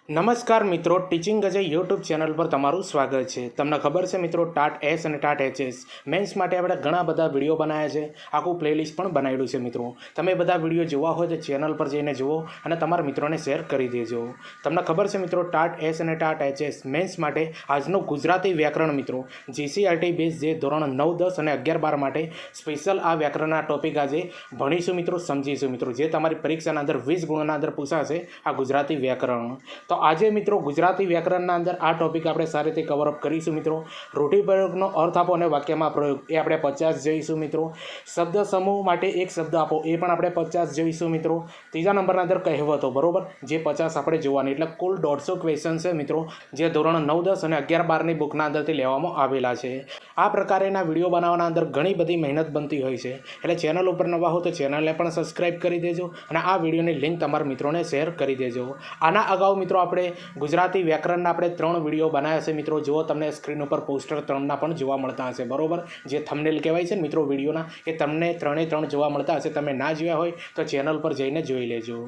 નમસ્કાર મિત્રો, teaching Ajay YouTube channel પર તમારું સ્વાગત છે। તમને ખબર છે મિત્રો, ટાટ એસ અને ટાટ એચએસ મેન્સ માટે આપણે ઘણા બધા વિડીયો બનાવ્યા છે, આખું પ્લેલિસ્ટ પણ બનાવેલું છે। મિત્રો તમે બધા વિડીયો જોવા હોય તો ચેનલ પર જઈને જુઓ અને તમારા મિત્રોને શેર કરી દેજો। તમને ખબર છે મિત્રો, ટાટ એસ અને ટાટ એચએસ મેન્સ માટે આજનું ગુજરાતી વ્યાકરણ મિત્રો જીસીઆરટી બેઝ જે ધોરણ 9, 10 અને 11, 12 માટે સ્પેશિયલ આ વ્યાકરણના ટોપિક આજે ભણીશું મિત્રો, સમજીશું મિત્રો, જે તમારી પરીક્ષાના અંદર 20 ગુણના અંદર પૂછાશે આ ગુજરાતી વ્યાકરણ। તો આજે મિત્રો ગુજરાતી વ્યાકરણના અંદર આ ટોપિક આપણે સારી રીતે કવર અપ કરીશું મિત્રો। રૂઢિપ્રયોગનો અર્થ આપો અને વાક્યમાં પ્રયોગ એ આપણે 50 જોઈશું મિત્રો। શબ્દ સમૂહ માટે એક શબ્દ આપો એ પણ આપણે 50 જોઈશું મિત્રો। ત્રીજા નંબરના અંદર કહેવતો બરોબર જે 50 આપણે જોવાની, એટલે કુલ 150 ક્વેશ્ચન છે મિત્રો, જે ધોરણ 9, 10 અને 11, 12ની બુકના અંદરથી લેવામાં આવેલા છે। આ પ્રકારેના વિડીયો બનાવવાના અંદર ઘણી બધી મહેનત બનતી હોય છે, એટલે ચેનલ ઉપર નવા હો તો ચેનલને પણ સબસ્ક્રાઈબ કરી દેજો અને આ વિડીયોની લિંક તમારા મિત્રોને શેર કરી દેજો। આના અગાઉ મિત્રો આપણે ગુજરાતી વ્યાકરણના આપણે 3 વિડીયો બનાવ્યા છે મિત્રો। જુઓ, તમને સ્ક્રીન ઉપર પોસ્ટર 3ના પણ જોવા મળતા હશે બરોબર, જે થંબનેલ કહેવાય છે મિત્રો વિડીયોના, એ તમને 3 જોવા મળતા હશે। તમે ના જોયા હોય તો ચેનલ પર જઈને જોઈ લેજો।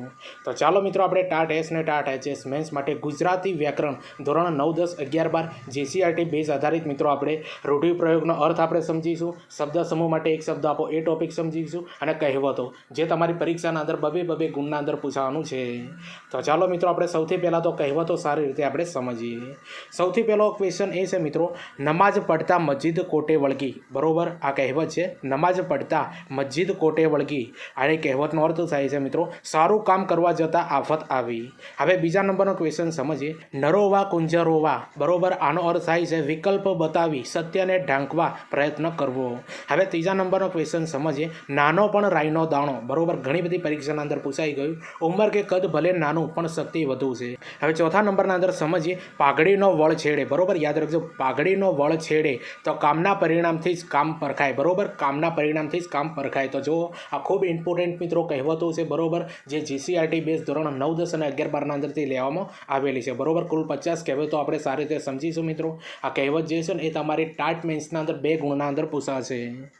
તો ચાલો મિત્રો, આપણે ટાટ એસ ને ટાટ એચએસ મેન્સ માટે ગુજરાતી વ્યાકરણ ધોરણ 9, 10, 11, 12 જીસીઆરટી બેઝ આધારિત મિત્રો આપણે રૂઢિપ્રયોગનો અર્થ આપણે સમજીશું, શબ્દ સમૂહ માટે એક શબ્દ આપો એ ટોપિક સમજીશું અને કહેવતો જે તમારી પરીક્ષાના અંદર 2 ગુણના અંદર પૂછવાનું છે। તો ચાલો મિત્રો, આપણે સૌથી પહેલાં તો કહેવતો સારી રીતે આપણે સમજીએ। સૌથી પહેલો ક્વેશ્ચન એ છે મિત્રો, નમાજ પડતા મસ્જિદ કોટે વળગી બરોબર, આ કહેવત છે, નમાજ પડતા મસ્જિદ કોટે વળગી। આ કહેવતનો અર્થ થાય છે મિત્રો, સારું કામ કરવા જતાં આફત આવી। હવે બીજા નંબરનો ક્વેશ્ચન સમજીએ, નરોવા કુંજરોવા બરોબર, આનો અર્થ થાય છે વિકલ્પ બતાવી સત્યને ઢાંકવા પ્રયત્ન કરવો। હવે ત્રીજા નંબરનો ક્વેશ્ચન સમજીએ, નાનો પણ રાઈનો દાણો બરોબર, ઘણી બધી પરીક્ષાના અંદર પૂછાઈ ગયું, ઉંમર કે કદ ભલે નાનું પણ શક્તિ વધુ છે। હવે ચોથા નંબરના અંદર સમજીએ, પાઘડીનો વળ છેડે બરોબર, યાદ રાખજો પાઘડીનો વળ છેડે તો કામના પરિણામથી જ કામ પરખાય બરોબર, કામના પરિણામથી જ કામ પરખાય। તો જો આ ખૂબ ઇમ્પોર્ટન્ટ મિત્રો કહેવતો છે બરોબર, જે જીસીઆરટી બેઝ ધોરણ 9, 10 અને 11, 12ના અંદરથી લેવામાં આવેલી છે બરોબર। કુલ 50 કહેવતો આપણે સારી રીતે સમજીશું મિત્રો। આ કહેવત જે છે ને એ તમારી ટાટ મેન્સના અંદર 2 ગુણના અંદર પૂછાશે।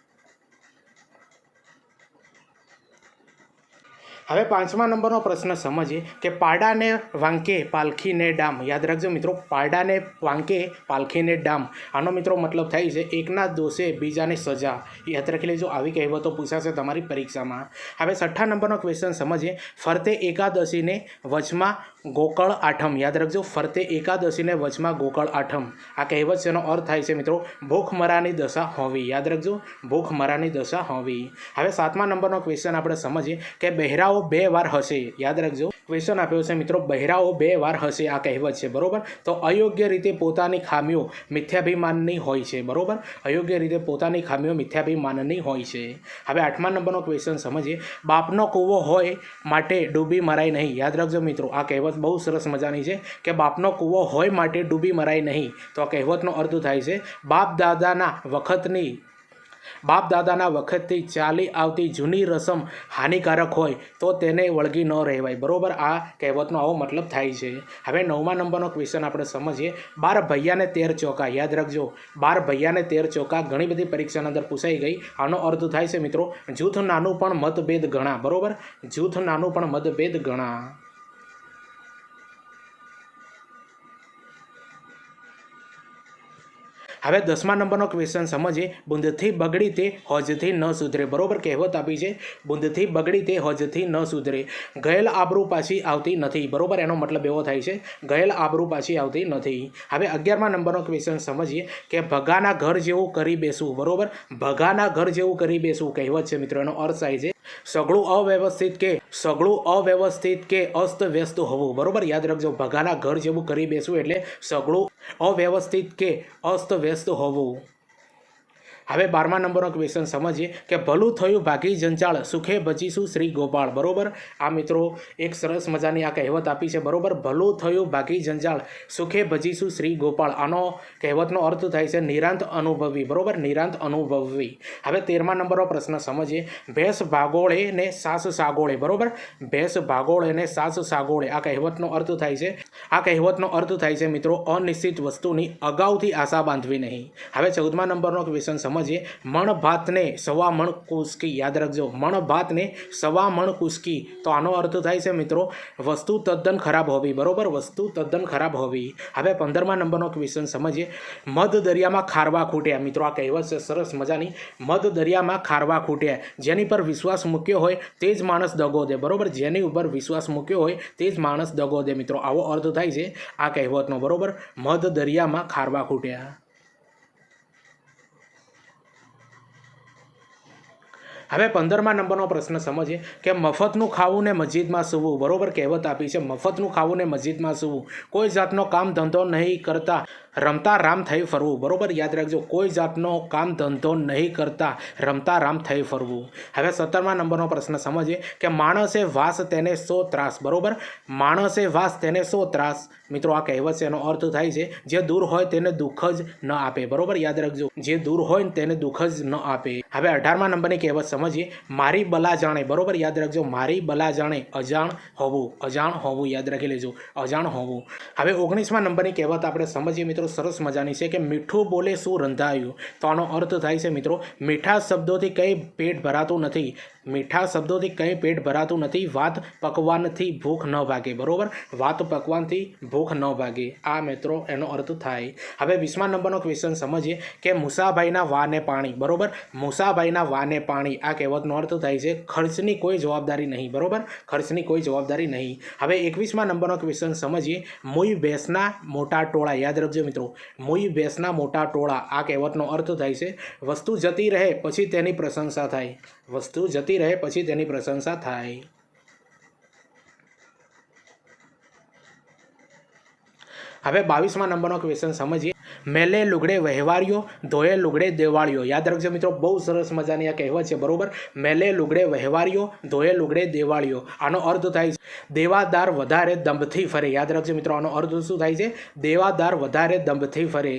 હવે 5મા નંબરનો પ્રશ્ન સમજીએ કે પાડાને વાંકે પાલખીને ડામ। યાદ રાખજો મિત્રો, પાડાને વાંકે પાલખીને ડામ, આનો મિત્રો મતલબ થાય છે એકના દોષે બીજાને સજા। યાદ રાખી લેજો, આવી કહેવતો પૂછાશે તમારી પરીક્ષામાં। હવે 6ઠા નંબરનો ક્વેશ્ચન સમજીએ, ફરતે એકાદશીને વચમાં ગોકળ આઠમ। યાદ રાખજો, ફરતે એકાદશીને વચમાં ગોકળ આઠમ, આ કહેવત છે, એનો અર્થ થાય છે મિત્રો ભૂખમરાની દશા હોવી। યાદ રાખજો, ભૂખમરાની દશા હોવી। હવે 7મા નંબરનો ક્વેશ્ચન આપણે સમજીએ કે બહેરાઓ 2 વાર હશે। યાદ રાખજો, ક્વેશ્ચન આપ્યો છે મિત્રો, બહેરાઓ 2 વાર હશે, આ કહેવત છે બરોબર। તો અયોગ્ય રીતે પોતાની ખામીઓ મિથ્યાભિમાનની હોય છે બરોબર, અયોગ્ય રીતે પોતાની ખામીઓ મિથ્યાભિમાનની હોય છે। હવે 8મા નંબરનો ક્વેશ્ચન સમજીએ, બાપનો કૂવો હોય માટે ડૂબી મરાય નહીં। યાદ રાખજો મિત્રો, આ કહેવત બહુ સરસ મજાની છે કે બાપનો કૂવો હોય માટે ડૂબી મરાય નહીં। તો આ કહેવતનો અર્થ થાય છે બાપ દાદાના વખતથી ચાલી આવતી જૂની રસમ હાનિકારક હોય તો તેને વળગી ન રહેવાય બરોબર, આ કહેવતનો આવો મતલબ થાય છે। હવે 9મા નંબરનો ક્વેશ્ચન આપણે સમજીએ, 12 ભૈયાને 13 ચોકા। યાદ રાખજો, 12 ભૈયાને 13 ચોકા ઘણી બધી પરીક્ષાના અંદર પૂછાઈ ગઈ। આનો અર્થ થાય છે મિત્રો જૂથ નાનું પણ મતભેદ ઘણા બરોબર, જૂથ નાનું પણ મતભેદ ઘણા। હવે 10મા નંબરનો ક્વેશ્ચન સમજીએ, બુંદથી બગડી તે હોજથી ન સુધરે બરોબર, કહેવત આપી છે બુંદથી બગડી તે હોજથી ન સુધરે। ગયેલ આબરૂ પાછી આવતી નથી બરોબર, એનો મતલબ એવો થાય છે ગયેલ આબરૂ પાછી આવતી નથી। હવે 11મા નંબરનો ક્વેશ્ચન સમજીએ કે ભગાના ઘર જેવું કરી બેસવું બરોબર, ભગાના ઘર જેવું કરી બેસવું કહેવત છે મિત્રો, એનો અર્થ થાય છે સગળું અવ્યવસ્થિત કે અસ્ત વ્યસ્ત હોવું બરોબર। યાદ રાખજો, ભગાના ઘર જેવું કરી બેસવું એટલે સગળું અવ્યવસ્થિત કે અસ્ત વ્યસ્ત હોવું। હવે 12મા નંબરનો ક્વેશ્ચન સમજીએ કે ભલું થયું ભાગી જંજાળ સુખે ભજીશું શ્રી ગોપાળ બરોબર, આ મિત્રો એક સરસ મજાની આ કહેવત આપી છે બરોબર, ભલું થયું ભાગી જંજાળ સુખે ભજીશું શ્રી ગોપાળ, આનો કહેવતનો અર્થ થાય છે નિરાંત અનુભવી બરોબર, નિરાંત અનુભવી। હવે 13મા નંબરનો પ્રશ્ન સમજીએ, ભેંસ ભાગોળે ને સાસ સાગોળે બરોબર, ભેંસ ભાગોળે ને સાસ સાગોળે, આ કહેવતનો અર્થ થાય છે મિત્રો અનિશ્ચિત વસ્તુની અગાઉથી આશા બાંધવી નહીં। હવે 14મા નંબરનો ક્વેશ્ચન સમજીએ મણ ભાતને સવા મણ કુસકી, યાદ રાખજો મણ ભાતને સવા મણ કુસકી, તો આનો અર્થ થાય છે મિત્રો વસ્તુ તદ્દન ખરાબ હોવી, બરોબર, વસ્તુ તદ્દન ખરાબ હોવી. હવે 15મા નંબરનો ક્વેશ્ચન સમજીએ મધ દરિયામાં ખારવા ખૂટ્યા. મિત્રો આ કહેવત છે સરસ મજાની, મધ દરિયામાં ખારવા ખૂટ્યા, જેની પર વિશ્વાસ મૂક્યો હોય તે જ માણસ દગો દે, બરોબર, જેની ઉપર વિશ્વાસ મૂક્યો હોય તે જ માણસ દગો દે. મિત્રો આવો અર્થ થાય છે આ કહેવતનો, બરોબર, મધ દરિયામાં ખારવા ખૂટ્યા. હવે 15મા નંબરનો પ્રશ્ન સમજીએ કે મફતનું ખાવું ને મસ્જિદમાં સૂવું, બરોબર, કહેવત આપી છે મફતનું ખાવું ને મસ્જિદમાં સૂવું, કોઈ જાતનો કામ ધંધો નહીં કરતા રમતા રામ થઈ ફરવું, બરોબર, યાદ રાખજો કોઈ જાતનો કામ ધંધો નહીં કરતા રમતા રામ થઈ ફરવું. હવે 17મા નંબરનો પ્રશ્ન સમજીએ કે માણસે વાસ તેને 100 ત્રાસ, બરોબર, માણસે વાસ તેને 100 ત્રાસ. મિત્રો આ કહેવત છે, એનો અર્થ થાય છે જે દૂર હોય તેને દુઃખ જ ન આપે, બરોબર, યાદ રાખજો જે દૂર હોય તેને દુઃખ જ ન આપે. હવે 18મા નંબરની કહેવત સમજીએ મારી બલા જાણે, બરોબર, યાદ રાખજો મારી બલા જાણે અજાણ હોવું, અજાણ હોવું, યાદ રાખી લેજો અજાણ હોવું. હવે 19મા નંબરની કહેવત આપણે સમજીએ મિત્રો, સરસ મજાની છે કે મીઠું બોલે શું રંધાયું, તો આનો અર્થ થાય છે મિત્રો મીઠા શબ્દોથી કંઈ પેટ ભરાતું નથી, મીઠા શબ્દોથી કંઈ પેટ ભરાતું નથી, વાત પકવાનથી ભૂખ ન ભાગે, બરોબર, વાત પકવાનથી ભૂખ ન ભાગે, આ મિત્રો એનો અર્થ થાય. હવે 20મા નંબરનો ક્વેશ્ચન સમજીએ કે મુસાભાઈના વાને પાણી, બરોબર, મુસાભાઈના વાને પાણી, આ કહેવતનો અર્થ થાય છે ખર્ચની કોઈ જવાબદારી નહીં, બરોબર, ખર્ચની કોઈ જવાબદારી નહીં. હવે 21મા નંબરનો ક્વેશ્ચન સમજીએ મુઈ ભેંસના મોટા ટોળા, યાદ રાખજો મિત્રો મુઈ ભેંસના મોટા ટોળા, આ કહેવતનો અર્થ થાય છે વસ્તુ જતી રહે પછી તેની પ્રશંસા થાય, વસ્તુ જતી રહે પછી તેની પ્રશંસા થાય. હવે 22મા નંબરનો ક્વેશ્ચન સમજીએ મેલે લુગડે વહેવારીઓ ધોયે લુગડે દેવાળીઓ, યાદ રાખજો મિત્રો બહુ સરસ મજાની આ કહેવત છે, બરોબર, મેલે લુગડે વહેવારીઓ ધોયે લુગડે દેવાળીઓ, આનો અર્થ થાય છે દેવાદાર વધારે દંભથી ફરે, યાદ રાખજો મિત્રો આનો અર્થ શું થાય છે દેવાદાર વધારે દંભથી ફરે.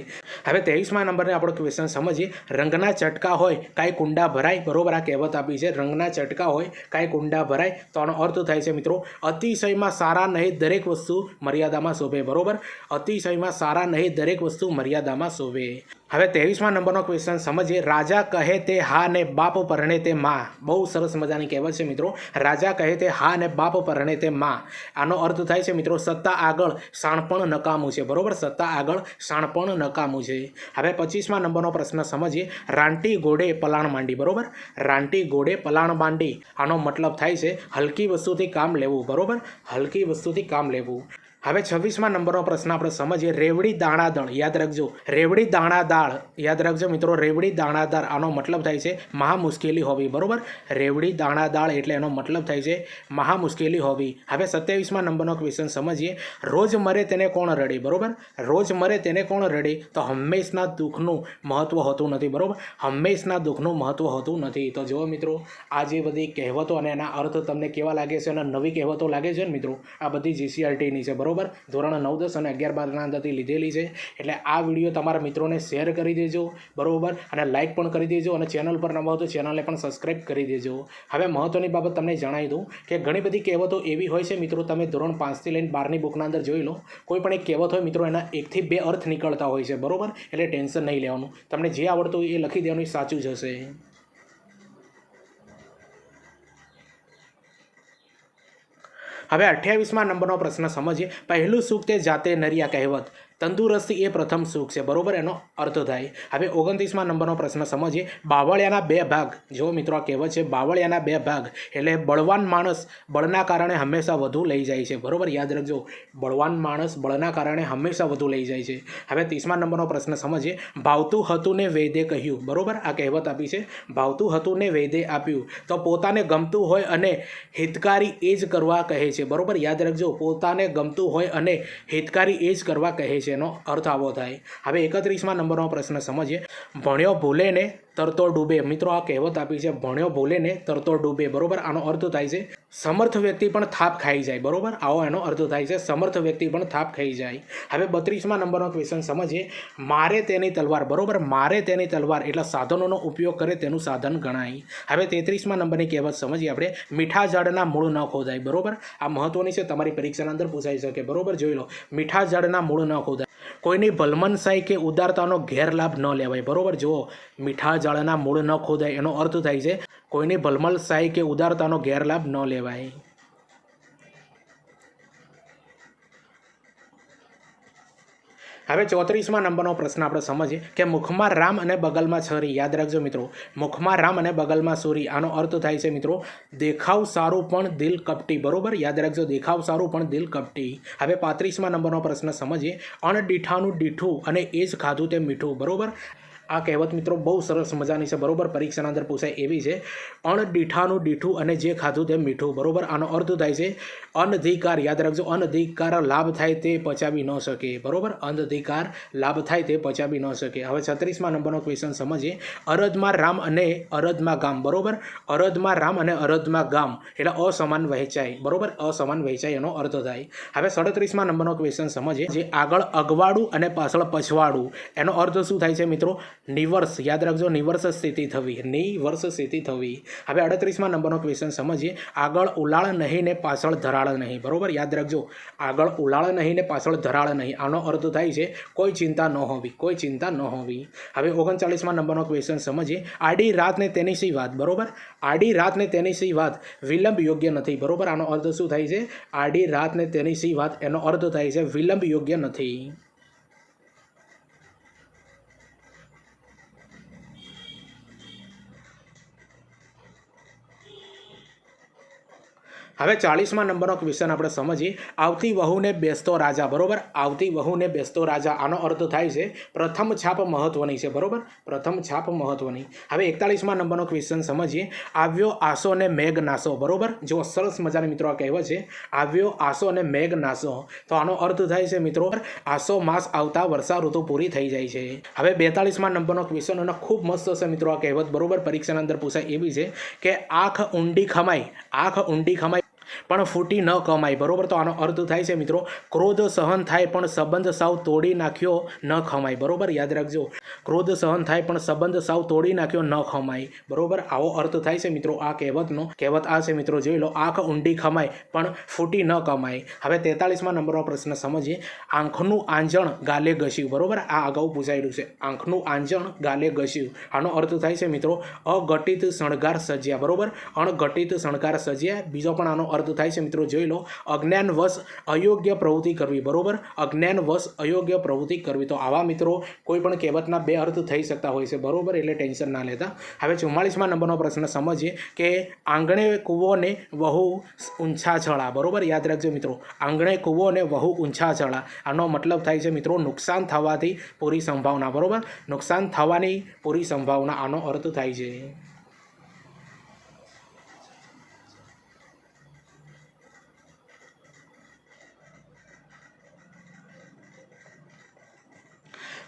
હવે 23મા નંબરને આપણો ક્વેશ્ચન સમજીએ રંગના ચટકા હોય કાંઈ કુંડા ભરાય, બરોબર, આ કહેવત આપી છે રંગના ચટકા હોય કાંઈ કુંડા ભરાય, તો આનો અર્થ થાય છે મિત્રો અતિશયમાં સારા નહીં દરેક વસ્તુ મર્યાદામાં શોભે, બરોબર, અતિશયમાં સારા નહીં દરેક વસ્તુ મર્યાદામાં શોભે. હવે 23મા નંબરનો ક્વેશ્ચન સમજીએ રાજા કહે તે હા ને બાપ પરણે તે માં, બહુ સરસ મજાની કહેવત છે મિત્રો, રાજા કહે તે હા ને બાપ પરણે તે માં, આનો અર્થ થાય છે મિત્રો સત્તા આગળ શાણપણ નકામું છે, બરોબર, સત્તા આગળ શાણપણ નકામું છે. હવે 25મા નંબરનો પ્રશ્ન સમજીએ રાંટી ઘોડે પલાણ માંડી, બરોબર, રાંટી ઘોડે પલાણ માંડી, આનો મતલબ થાય છે હલકી વસ્તુથી કામ લેવું, બરોબર, હલકી વસ્તુથી કામ લેવું. હવે 26મા નંબરનો પ્રશ્ન આપણે સમજીએ રેવડી દાણાદળ, યાદ રાખજો રેવડી દાણાદાળ, યાદ રાખજો મિત્રો રેવડી દાણાદાર, આનો મતલબ થાય છે મહા મુશ્કેલી હોવી, બરોબર, રેવડી દાણાદાળ એટલે એનો મતલબ થાય છે મહા મુશ્કેલી હોવી. હવે 27મા નંબરનો ક્વેશ્ચન સમજીએ રોજ મરે તેને કોણ રડે, બરોબર, રોજ મરે તેને કોણ રડે, તો હંમેશના દુઃખનું મહત્ત્વ હોતું નથી, બરોબર, હંમેશના દુઃખનું મહત્ત્વ હોતું નથી. તો જુઓ મિત્રો આ જે બધી કહેવતો અને એના અર્થ તમને કેવા લાગે છે અને નવી કહેવતો લાગે છે ને મિત્રો, આ બધી GCRTની છે, બરોબર, ધોરણ 9, 10 અને 11, 12ના અંદરથી લીધેલી છે. એટલે આ વિડીયો તમારા મિત્રોને શેર કરી દેજો, બરોબર, અને લાઇક પણ કરી દેજો, અને ચેનલ પર નવા હો તો ચેનલને પણ સબસ્ક્રાઈબ કરી દેજો. હવે મહત્ત્વની બાબત તમને જણાવી દઉં કે ઘણી બધી કહેવતો એવી હોય છે મિત્રો, તમે ધોરણ 5થી લઈને 12ની બુકના અંદર જોઈ લો, કોઈ પણ એક કહેવત હોય મિત્રો એના 1 થી 2 અર્થ નીકળતા હોય છે, બરોબર, એટલે ટેન્શન નહીં લેવાનું, તમને જે આવડતું હોય એ લખી દેવાનું, સાચું જ હશે. હવે 28મા નંબરનો પ્રશ્ન સમજીએ પહેલું સુખ તે જાતે નરિયા કહેવત, તંદુરસ્તી એ પ્રથમ સુખ છે, બરોબર, એનો અર્થ થાય. હવે 29મા નંબરનો પ્રશ્ન સમજીએ બાવળિયાના 2 ભાગ, જો મિત્રો આ કહેવત છે બાવળિયાના 2 ભાગ એટલે બળવાન માણસ બળના કારણે હંમેશા વધુ લઈ જાય છે, બરોબર, યાદ રાખજો બળવાન માણસ બળના કારણે હંમેશા વધુ લઈ જાય છે. હવે 30મા નંબરનો પ્રશ્ન સમજીએ ભાવતું હતું ને વૈદ્ય કહ્યું, બરોબર, આ કહેવત આપી છે ભાવતું હતું ને વૈદ્ય આપ્યું, તો પોતાને ગમતું હોય અને હિતકારી એ જ કરવા કહે છે, બરોબર, યાદ રાખજો પોતાને ગમતું હોય અને હિતકારી એ જ કરવા કહે છે, એનો અર્થ આવો થાય. હવે 31મા નંબરનો પ્રશ્ન સમજીએ ભણ્યો ભૂલે ને તરતો ડૂબે, મિત્રો આ કહેવત આપી છે ભણ્યો ભૂલે ને તરતો ડૂબે, બરોબર, આનો અર્થ થાય છે સમર્થ વ્યક્તિ પણ થાપ ખાઈ જાય, બરોબર, આવો એનો અર્થ થાય છે, સમર્થ વ્યક્તિ પણ થાપ ખાઈ જાય. હવે 32મા નંબરનો ક્વેશ્ચન સમજીએ. મારે તેની તલવાર, બરોબર, મારે તેની તલવાર એટલે સાધનોનો ઉપયોગ કરે તેનું સાધન ગણાય. હવે 33મા નંબરની કહેવત સમજીએ આપણે. મીઠા ઝાડના મૂળ ન ખોદાય, બરોબર, આ મહત્વની છે, તમારી પરીક્ષાના અંદર પૂછાઈ શકે, બરોબર, જોઈ લો. મીઠા ઝાડના મૂળ ન ખોદાય. કોઈની ભલમનસાઈ કે ઉદારતાનો ગેરલાભ ન લેવાય, બરોબર, જુઓ, મીઠા ઝાડના મૂળ ન ખોદાય એનો અર્થ થાય છે કોઈની ભલમનસાઈ કે ઉદારતાનો ગેરલાભ ન લેવાય. હવે 34મા નંબરનો પ્રશ્ન આપણે સમજીએ કે મુખમાં રામ અને બગલમાં છરી. યાદ રાખજો મિત્રો, મુખમાં રામ અને બગલમાં છરી, આનો અર્થ થાય છે મિત્રો દેખાવ સારું પણ દિલ કપટી, બરોબર, યાદ રાખજો, દેખાવ સારું પણ દિલ કપટી. હવે 35મા નંબરનો પ્રશ્ન સમજીએ. અણડીઠાનું ડીઠું અને એ જ ખાધું તે મીઠું, બરોબર. આ કહેવત મિત્રો બહુ સરસ મજાની છે, બરોબર, પરીક્ષાના અંદર પૂછાય એવી છે. અણડીઠાનું ડીઠું અને જે ખાધું તે મીઠું, બરોબર, આનો અર્થ થાય છે અનધિકાર. યાદ રાખજો, અનધિકાર લાભ થાય તે પચાવી ન શકે, બરોબર, અનધિકાર લાભ થાય તે પચાવી ન શકે. હવે 36મા નંબરનો ક્વેશ્ચન સમજીએ. અરદમાં રામ અને અરદમાં ગામ, બરોબર, અરદમાં રામ અને અરદમાં ગામ એટલે અસમાન વહેંચાય, બરોબર, અસમાન વહેંચાય એનો અર્થ થાય. હવે 37મા નંબરનો ક્વેશ્ચન સમજીએ. જે આગળ અગવાડું અને પાછળ પછવાડું એનો અર્થ શું થાય છે મિત્રો? નિવર્સ. યાદ રાખજો, નિવર્સ સ્થિતિ થવી, નિવર્સ સ્થિતિ થવી. હવે 38મા નંબરનો ક્વેશ્ચન સમજીએ. આગળ ઉલાળ નહીં ને પાછળ ધરાળ નહીં, બરોબર, યાદ રાખજો, આગળ ઉલાળ નહીં ને પાછળ ધરાળ નહીં, આનો અર્થ થાય છે કોઈ ચિંતા ન હોવી, કોઈ ચિંતા ન હોવી. હવે 39મા નંબરનો ક્વેશ્ચન સમજીએ. આડી રાત ને તેની સી વાત, બરોબર, આડી રાત ને તેની સી વાત વિલંબ યોગ્ય નથી, બરોબર, આનો અર્થ શું થાય છે? આડી રાત ને તેની સી વાત એનો અર્થ થાય છે વિલંબ યોગ્ય નથી. હવે 40મા નંબરનો ક્વેશ્ચન આપણે સમજીએ. આવતી વહુને બેસતો રાજા, બરોબર, આવતી વહુને બેસતો રાજા, આનો અર્થ થાય છે પ્રથમ છાપ મહત્વની છે, બરોબર, પ્રથમ છાપ મહત્વની. હવે 41મા નંબરનો ક્વેશ્ચન સમજીએ. આવ્યો આસો ને મેઘ નાસો, બરોબર, જો સરસ મજાની મિત્રો આ કહેવત છે, આવ્યો આસો ને મેઘ નાસો, તો આનો અર્થ થાય છે મિત્રો આસો માસ આવતા વર્ષા ઋતુ પૂરી થઈ જાય છે. હવે 42મા નંબરનો ક્વેશ્ચન અને ખૂબ મસ્ત છે મિત્રો આ કહેવત, બરોબર, પરીક્ષાના અંદર પૂછાય એવી છે કે આંખ ઊંડી ખમાય, આંખ ઊંડી ખમાય પણ ફૂટી ન કમાય, બરોબર, તો આનો અર્થ થાય છે મિત્રો ક્રોધ સહન થાય પણ સંબંધ સાવ તોડી નાખ્યો ન ખમાય, બરોબર, યાદ રાખજો, ક્રોધ સહન થાય પણ સંબંધ સાવ તોડી નાખ્યો ન ખમાય, બરોબર, આવો અર્થ થાય છે મિત્રો આ કહેવતનો. કહેવત આ છે મિત્રો, જોઈ લો, આંખ ઊંડી ખમાય પણ ફૂટી ન કમાય. હવે 43મા નંબરનો પ્રશ્ન સમજીએ. આંખનું આંજણ ગાલે ઘસ્યું, બરોબર, આ અગાઉ પૂછાયેલું છે, આંખનું આંજણ ગાલે ઘસ્યું, આનો અર્થ થાય છે મિત્રો અઘટિત શણગાર સજ્યા, બરોબર, અણઘટિત શણગાર સજ્યા. બીજો પણ આનો અર્થ થાય છે મિત્રો, જોઈ લો, અજ્ઞાનવશ અયોગ્ય પ્રવૃત્તિ કરવી, બરોબર, અજ્ઞાનવશ અયોગ્ય પ્રવૃત્તિ કરવી. તો આવા મિત્રો કોઈ પણ કહેવતના બે અર્થ થઈ શકતા હોય છે, બરોબર, એટલે ટેન્શન ના લેતા. હવે 44મા નંબરનો પ્રશ્ન સમજીએ કે આંગણે કૂવો ને વહુ ઊંચા ચડા, બરોબર, યાદ રાખજો મિત્રો, આંગણે કૂવો ને વહુ ઊંચા ચડા, આનો મતલબ થાય છે મિત્રો નુકસાન થવાથી પૂરી સંભાવના, બરોબર, નુકસાન થવાની પૂરી સંભાવના, આનો અર્થ થાય છે.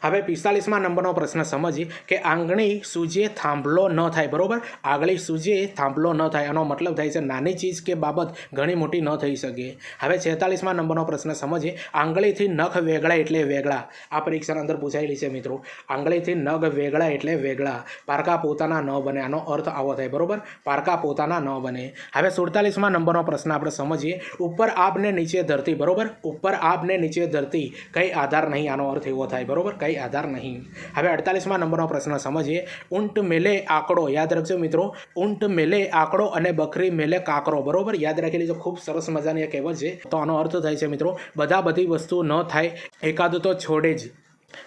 હવે 45મા નંબરનો પ્રશ્ન સમજીએ કે આંગળી સૂજે થાંભલો ન થાય, બરોબર, આંગળી સૂજે થાંભલો ન થાય, આનો મતલબ થાય છે નાની ચીજ કે બાબત ઘણી મોટી ન થઈ શકે. હવે 46મા નંબરનો પ્રશ્ન સમજીએ. આંગળીથી નખ વેગળા એટલે વેગળા, આ પરીક્ષાના અંદર પૂછાયેલી છે મિત્રો, આંગળીથી નખ વેગળા એટલે વેગળા, પારકા પોતાના ન બને, આનો અર્થ આવો થાય, બરોબર, પારકા પોતાના ન બને. હવે 47મા નંબરનો પ્રશ્ન આપણે સમજીએ. ઉપર આપને નીચે ધરતી, બરોબર, ઉપર આપને નીચે ધરતી કઈ આધાર નહીં, આનો અર્થ એવો થાય, બરોબર, કઈ આધાર નહીં. હવે 48મા નંબરનો પ્રશ્ન સમજીએ. ઊંટ મેલે આંકડો, યાદ રાખજો મિત્રો, ઊંટ મેલે આંકડો અને બકરી મેલે કાકરો, બરોબર, યાદ રાખી લેજો, ખૂબ સરસ મજાની આ કહેવત છે. તો આનો અર્થ થાય છે મિત્રો બધી વસ્તુ ન થાય એકાદ તો છોડે જ,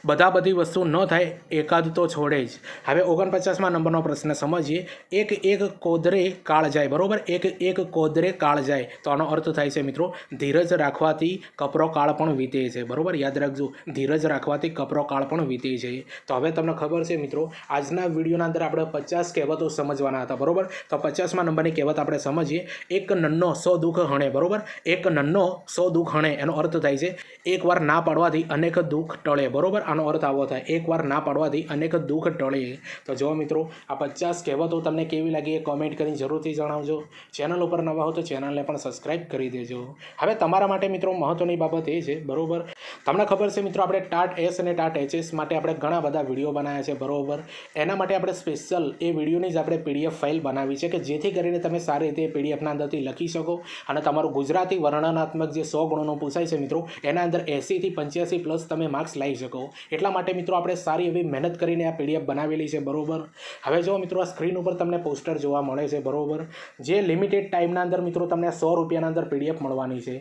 બધી વસ્તુ ન થાય એકાદ તો છોડે જ. હવે 49મા નંબરનો પ્રશ્ન સમજીએ. એક એક કોદરે કાળ જાય, બરોબર, એક કોદરે કાળ જાય, તો આનો અર્થ થાય છે મિત્રો ધીરજ રાખવાથી કપરો કાળ પણ વીતે છે, બરોબર, યાદ રાખજો, ધીરજ રાખવાથી કપરો કાળ પણ વીતે છે. તો હવે તમને ખબર છે મિત્રો આજના વિડીયોના અંદર આપણે 50 કહેવતો સમજવાના હતા, બરોબર, તો 50મા નંબરની કહેવત આપણે સમજીએ. એક નન્નો 100 દુઃખ હણે, બરોબર, એક નન્નો 100 દુઃખ હણે, એનો અર્થ થાય છે એકવાર ના પાડવાથી અનેક દુઃખ ટળે, બરોબર, બરોબર, આનો અર્થ આવો થાય, એકવાર ના પાડવાથી અનેક દુઃખ ટળે. તો જો મિત્રો, આ 50 કહેવતો તમને કેવી લાગી એ કોમેન્ટ કરીને જરૂરથી જણાવજો. ચેનલ ઉપર નવા હો તો ચેનલને પણ સબસ્ક્રાઈબ કરી દેજો. હવે તમારા માટે મિત્રો મહત્વની બાબત એ છે, બરોબર, તમને ખબર છે મિત્રો, આપણે ટાટ એસ અને ટાટ એચએસ માટે આપણે ઘણા બધા વિડીયો બનાવ્યા છે, બરોબર. એના માટે આપણે સ્પેશિયલ એ વિડીયોની જ આપણે પીડીએફ ફાઇલ બનાવી છે કે જેથી કરીને તમે સારી રીતે પીડીએફના અંદરથી લખી શકો અને તમારું ગુજરાતી વર્ણનાત્મક જે 100 ગુણોનું પૂછાય છે મિત્રો, એના અંદર 80 થી 85 પ્લસ તમે માર્ક્સ લાવી શકો. એટલા માટે મિત્રો આપણે સારી એવી મહેનત કરીને આ પીડીએફ બનાવેલી છે, બરોબર. હવે જો મિત્રો, આ સ્ક્રીન ઉપર તમને પોસ્ટર જોવા મળે છે, બરોબર, જે લિમિટેડ ટાઈમના અંદર મિત્રો તમને 100 રૂપિયાના અંદર પીડીએફ મળવાની છે.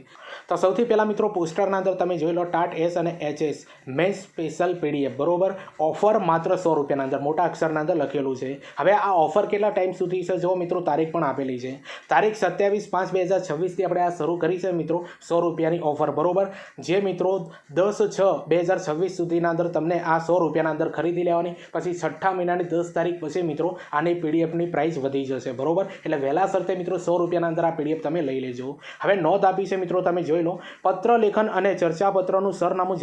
તો સૌથી પહેલાં મિત્રો પોસ્ટરના અંદર તમે જોઈ લો ટાટ એસ અને એચએસ મેન્સ સ્પેશિયલ પીડીએફ, બરોબર. ઓફર માત્ર 100 રૂપિયાના અંદર મોટા અક્ષરના અંદર લખેલું છે. હવે આ ઓફર કેટલા ટાઈમ સુધી છે જો મિત્રો, તારીખ પણ આપેલી છે. તારીખ 27/5/2026થી આપણે આ શરૂ કરી છે મિત્રો, 100 રૂપિયાની ઓફર, બરોબર. જે મિત્રો 10/6/2026 સુધીના અંદર તમને આ 100 રૂપિયાના અંદર ખરીદી લેવાની. પછી 6ઠા મહિનાની 10 તારીખ પછી મિત્રો આની પીડીએફની પ્રાઇસ વધી જશે, બરોબર. એટલે વહેલા સરતે મિત્રો 100 રૂપિયાના અંદર આ પીડીએફ તમે લઈ લેજો. હવે નોંધ આપી છે મિત્રો, તમે જોઈ લો, પત્ર લેખન અને ચર્ચાપત્રનું સરનામું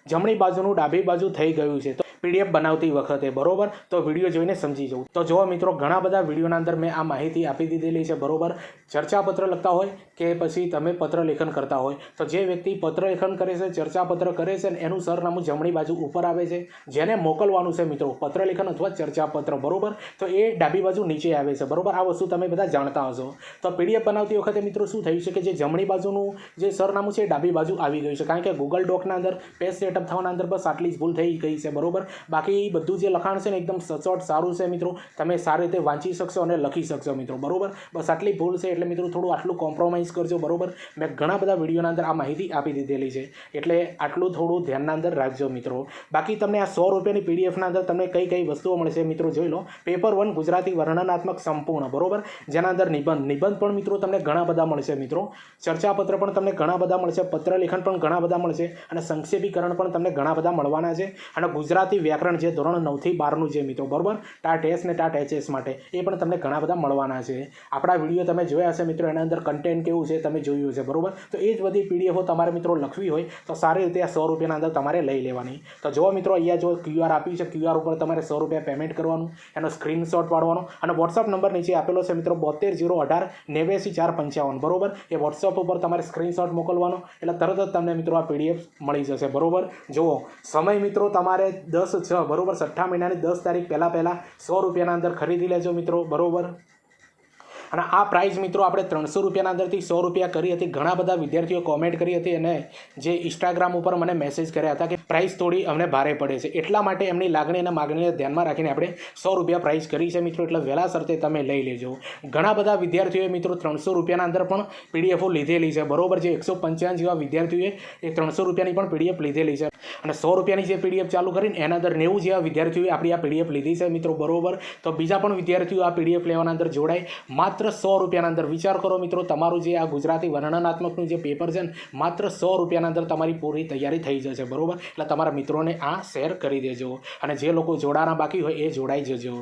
જમણી બાજુનું ડાબી બાજુ થઈ ગયું છે. પીડીએફ બનાવતી વખતે, બરોબર. તો વિડીયો જોઈને સમજી જવું. તો જો મિત્રો, ઘણા બધા વિડીયોના અંદર મેં આ માહિતી આપી દીધેલી છે, બરોબર. ચર્ચાપત્ર લખતા હોય કે પછી તમે પત્ર લેખન કરતા હોય, તો જે વ્યક્તિ પત્ર લેખન કરે છે, ચર્ચાપત્ર કરે છે, એનું સરનામું જમણી બાજુ ઉપર આવે છે. જેને મોકલવાનું છે મિત્રો પત્ર લેખન અથવા ચર્ચાપત્ર, બરોબર, તો એ ડાબી બાજુ નીચે આવે છે, બરોબર. આ વસ્તુ તમે બધા જાણતા હશો. તો પીડીએફ બનાવતી વખતે મિત્રો શું થયું છે કે જે જમણી બાજુનું જે સરનામું છે એ ડાબી બાજુ આવી ગયું છે, કારણ કે ગૂગલ ડોકના અંદર પેજ સેટઅપ થવાના અંદર બસ આટલી જ ભૂલ થઈ ગઈ છે, બરોબર. બાકી બધું જે લખાણ છે ને એકદમ સચોટ સારું છે મિત્રો, તમે સારી રીતે વાંચી શકશો અને લખી શકશો મિત્રો, બરોબર. બસ આટલી ભૂલ છે એટલે મિત્રો થોડું આટલું કોમ્પ્રોમાઇઝ કરજો, બરોબર. મેં ઘણા બધા વિડીયોના અંદર આ માહિતી આપી દીધેલી છે, એટલે આટલું થોડું ધ્યાનના અંદર રાખજો મિત્રો. બાકી તમને આ 100 રૂપિયાની પીડીએફના અંદર તમને કઈ કઈ વસ્તુઓ મળશે મિત્રો, જોઈ લો. પેપર 1 ગુજરાતી વર્ણનાત્મક સંપૂર્ણ, બરોબર, જેના અંદર નિબંધ પણ મિત્રો તમને ઘણા બધા મળશે મિત્રો. ચર્ચાપત્ર પણ તમને ઘણા બધા મળશે, પત્ર લેખન પણ ઘણા બધા મળશે અને સંક્ષેપીકરણ પણ તમને ઘણા બધા મળવાના છે. અને ગુજરાતી વ્યાકરણ જે ધોરણ 9 થી 12નું છે મિત્રો, બરોબર, ટાટ એસ ને ટાટ એચએસ માટે એ પણ તમને ઘણા બધા મળવાના છે. આપણા વિડીયો તમે જોયા હશે મિત્રો, એના અંદર કન્ટેન્ટ કેવું છે તમે જોયું છે, બરોબર. તો એ જ બધી પીડીએફો તમારે મિત્રો લખવી હોય તો સારી રીતે આ 100 રૂપિયાના અંદર તમારે લઈ લેવાની. તો જો મિત્રો, અહીંયા જો QR આપ્યું છે, QR ઉપર તમારે 100 રૂપિયા પેમેન્ટ કરવાનું, એનો સ્ક્રીનશોટ પાડવાનો અને વોટ્સઅપ નંબર નીચે આપેલો છે મિત્રો 72 018 89 455, બરોબર. એ વોટ્સઅપ ઉપર તમારે સ્ક્રીનશોટ મોકલવાનો, એટલે તરત જ તમને મિત્રો આ પીડીએફ મળી જશે, બરોબર. જુઓ, સમય મિત્રો તમારે 10/6, બરોબર, 6ઠા મહિનાની 10 તારીખ પહેલાં 100 રૂપિયાના અંદર ખરીદી લેજો મિત્રો, બરોબર. અને આ પ્રાઇસ મિત્રો આપણે 300 રૂપિયાના અંદરથી 100 રૂપિયા કરી હતી. ઘણા બધા વિદ્યાર્થીઓ કોમેન્ટ કરી હતી અને જે ઇન્સ્ટાગ્રામ ઉપર મને મેસેજ કર્યા હતા કે પ્રાઇસ થોડી અમને ભારે પડે છે, એટલા માટે એમની લાગણી અને માગણીને ધ્યાનમાં રાખીને આપણે 100 રૂપિયા પ્રાઇસ કરી છે મિત્રો. એટલે વહેલા સરતે તમે લઈ લેજો. ઘણા બધા વિદ્યાર્થીઓએ મિત્રો 300 રૂપિયાના અંદર પણ પીડીએફો લીધેલી છે, બરોબર. જે 155 જેવા વિદ્યાર્થીઓએ એ 300 રૂપિયાની પણ પીડીએફ લીધેલી છે અને 100 રૂપિયાની જે પીડીએફ ચાલુ કરીને એના અંદર 90 જેવા વિદ્યાર્થીઓએ આપણી આ પીડીએફ લીધી છે મિત્રો, બરોબર. તો બીજા પણ વિદ્યાર્થીઓ આ પીડીએફ લેવાના અંદર જોડાય. માત્ર 100 રૂપિયાના અંદર વિચાર કરો મિત્રો, તમારું જે આ ગુજરાતી વર્ણનાત્મકનું જે પેપર છે ને, માત્ર 100 રૂપિયાના અંદર તમારી પૂરી તૈયારી થઈ જશે, બરોબર. એટલે તમારા મિત્રોને આ શેર કરી દેજો અને જે લોકો જોડાના બાકી હોય એ જોડાઈ જજો.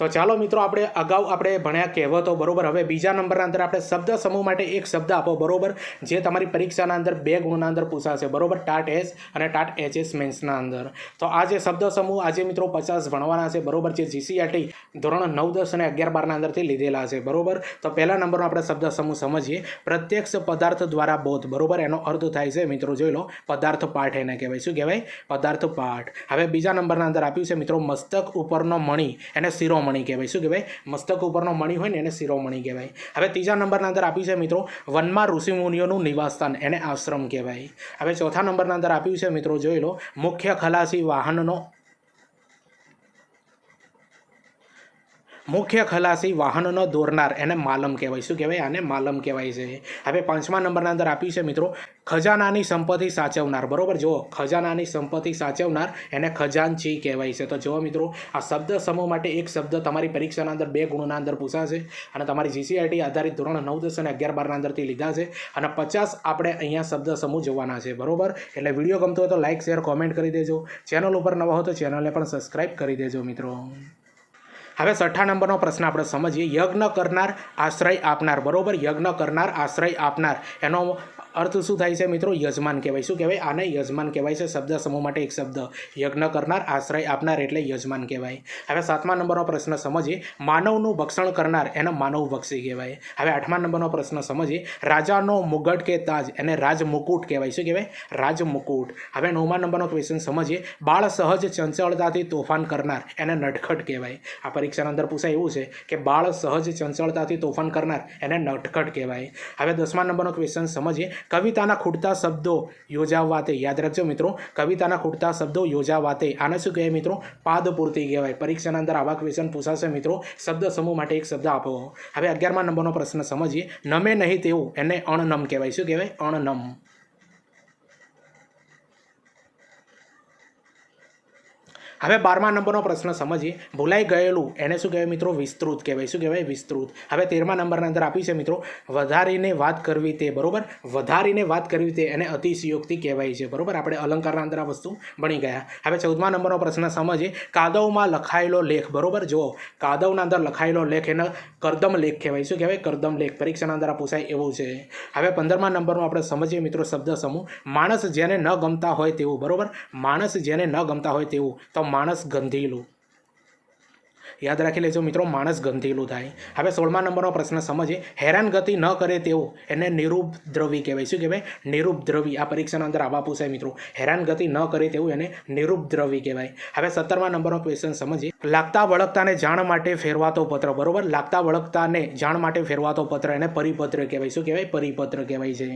તો ચાલો મિત્રો, આપણે અગાઉ ભણ્યા કહેવતો, બરોબર. હવે બીજા નંબરના અંદર આપણે શબ્દ સમૂહ માટે એક શબ્દ આપો, બરોબર, જે તમારી પરીક્ષાના અંદર 2 ગુણના અંદર પૂછાશે, બરોબર, ટાટ એસ અને ટાટ એચએસ મેન્સના અંદર. તો આ જે શબ્દ સમૂહ આજે મિત્રો 50 ભણવાના છે, બરોબર, જે જીસીઆરટી ધોરણ 9, 10 અને 11, 12ના અંદરથી લીધેલા છે, બરોબર. તો પહેલા નંબરનો આપણે શબ્દ સમૂહ સમજીએ. પ્રત્યક્ષ પદાર્થ દ્વારા બોધ, બરોબર, એનો અર્થ થાય છે મિત્રો, જોઈ લો, પદાર્થ પાઠ એને કહેવાય. શું કહેવાય? પદાર્થ પાઠ. હવે બીજા નંબરના અંદર આપ્યું છે મિત્રો મસ્તક ઉપરનો મણી, એને શિરોમણી કહેવાય. શું કહેવાય? મસ્તક ઉપરનો મણી હોય ને એને શિરોમણી કહેવાય. હવે ત્રીજા નંબરના અંદર આપ્યું છે મિત્રો વનમાં ઋષિમુનિઓનું નિવાસસ્થાન, એને આશ્રમ કહેવાય. હવે ચોથા નંબરના અંદર આપ્યું છે મિત્રો, જોઈ લો, મુખ્ય ખલાસી વાહનનો મુખ્ય ખલાસી વાહનનો દોરનાર એને માલમ કહેવાય. શું કહેવાય? આને માલમ કહેવાય છે. હવે 5મા નંબરના અંદર આપ્યું છે મિત્રો ખજાનાની સંપત્તિ સાચવનાર. બરોબર, જુઓ ખજાનાની સંપત્તિ સાચવનાર એને ખજાનચી કહેવાય છે. તો જુઓ મિત્રો, આ શબ્દ સમૂહ માટે એક શબ્દ તમારી પરીક્ષાના અંદર 2 ગુણના અંદર પૂછાશે અને તમારી જીસીઆરટી આધારિત ધોરણ 9, 10 અને 11, 12ના અંદરથી લીધા છે અને 50 આપણે અહીંયા શબ્દ સમૂહ જોવાના છે. બરોબર, એટલે વિડીયો ગમતો હોય તો લાઇક, શેર, કોમેન્ટ કરી દેજો. ચેનલ ઉપર નવા હો તો ચેનલને પણ સબસ્ક્રાઈબ કરી દેજો મિત્રો. હવે 6 નંબરનો પ્રશ્ન આપણે સમજીએ. યજ્ઞ કરનાર, આશ્રય આપનાર. બરોબર, યજ્ઞ કરનાર, આશ્રય આપનાર એનો અર્થ શું થાય છે મિત્રો? યજમાન કહેવાય. શું કહેવાય? આને યજમાન કહેવાય છે. શબ્દ સમૂહ માટે એક શબ્દ યજ્ઞ કરનાર, આશ્રય આપનાર એટલે યજમાન કહેવાય. હવે 7મા નંબરનો પ્રશ્ન સમજીએ. માનવનું ભક્ષણ કરનાર એને માનવ ભક્ષી કહેવાય. હવે 8મા નંબરનો પ્રશ્ન સમજીએ. રાજાનો મુગટ કે તાજ એને રાજમુકુટ કહેવાય. શું કહેવાય? રાજમુકુટ. હવે 9મા નંબરનો ક્વેશ્ચન સમજીએ. બાળ સહજ ચંચળતાથી તોફાન કરનાર એને નટખટ કહેવાય. આ પરીક્ષાના અંદર પૂછાય એવું છે કે બાળ સહજ ચંચળતાથી તોફાન કરનાર એને નટખટ કહેવાય. હવે 10મા નંબરનો ક્વેશ્ચન સમજીએ. કવિતાના ખૂટતા શબ્દો યોજાવા તે. યાદ રાખજો મિત્રો, કવિતાના ખૂટતા શબ્દો યોજાવા તે આને શું કહેવાય મિત્રો? પાદપૂર્તિ કહેવાય. પરીક્ષાના અંદર આવા ક્વેશ્ચન પૂછાશે મિત્રો. શબ્દ સમૂહ માટે એક શબ્દ આપો. હવે 11મા નંબરનો પ્રશ્ન સમજીએ. નમે નહીં તેવું એને અણનમ કહેવાય. શું કહેવાય? અણનમ. હવે 12મા નંબરનો પ્રશ્ન સમજીએ. ભૂલાઈ ગયેલું એને શું કહેવાય મિત્રો? વિસ્તૃત કહેવાય. શું કહેવાય? વિસ્તૃત. હવે 13મા નંબરના અંદર આપી છે મિત્રો વધારીને વાત કરવી તે. બરોબર, વધારીને વાત કરવી તે એને અતિશયોક્તિ કહેવાય છે. બરોબર, આપણે અલંકારના અંદર આ વસ્તુ ભણી ગયા. હવે 14મા નંબરનો પ્રશ્ન સમજીએ. કાદવમાં લખાયેલો લેખ. બરોબર, જુઓ કાદવના અંદર લખાયેલો લેખ એને કરદમ લેખ કહેવાય. શું કહેવાય? કરદમ લેખ. પરીક્ષાના અંદર આ પૂછાય એવું છે. હવે 15મા નંબરનો આપણે સમજીએ મિત્રો શબ્દ સમૂહ. માણસ જેને ન ગમતા હોય તેવું. બરોબર, માણસ જેને ન ગમતા હોય તેવું. તો માણસ ગંધીલું. યાદ રાખી લેજો મિત્રો, માણસ ગંધીલું થાય. હવે 16મા નંબરનો પ્રશ્ન સમજીએ. હેરાનગતિ ન કરે તેવું એને નિરુપદ્રવી કહેવાય. શું કહેવાય? નિરુપદ્રવી. આ પરીક્ષાના અંદર આવા પૂછાય મિત્રો. હેરાનગતિ ન કરે તેવું એને નિરુપદ્રવી કહેવાય. હવે 17મા નંબરનો ક્વેશ્ચન સમજીએ. લાગતા વળગતાને જાણ માટે ફેરવાતો પત્ર. બરોબર, લાગતા વળગતાને જાણ માટે ફેરવાતો પત્ર એને પરિપત્ર કહેવાય. શું કહેવાય? પરિપત્ર કહેવાય છે.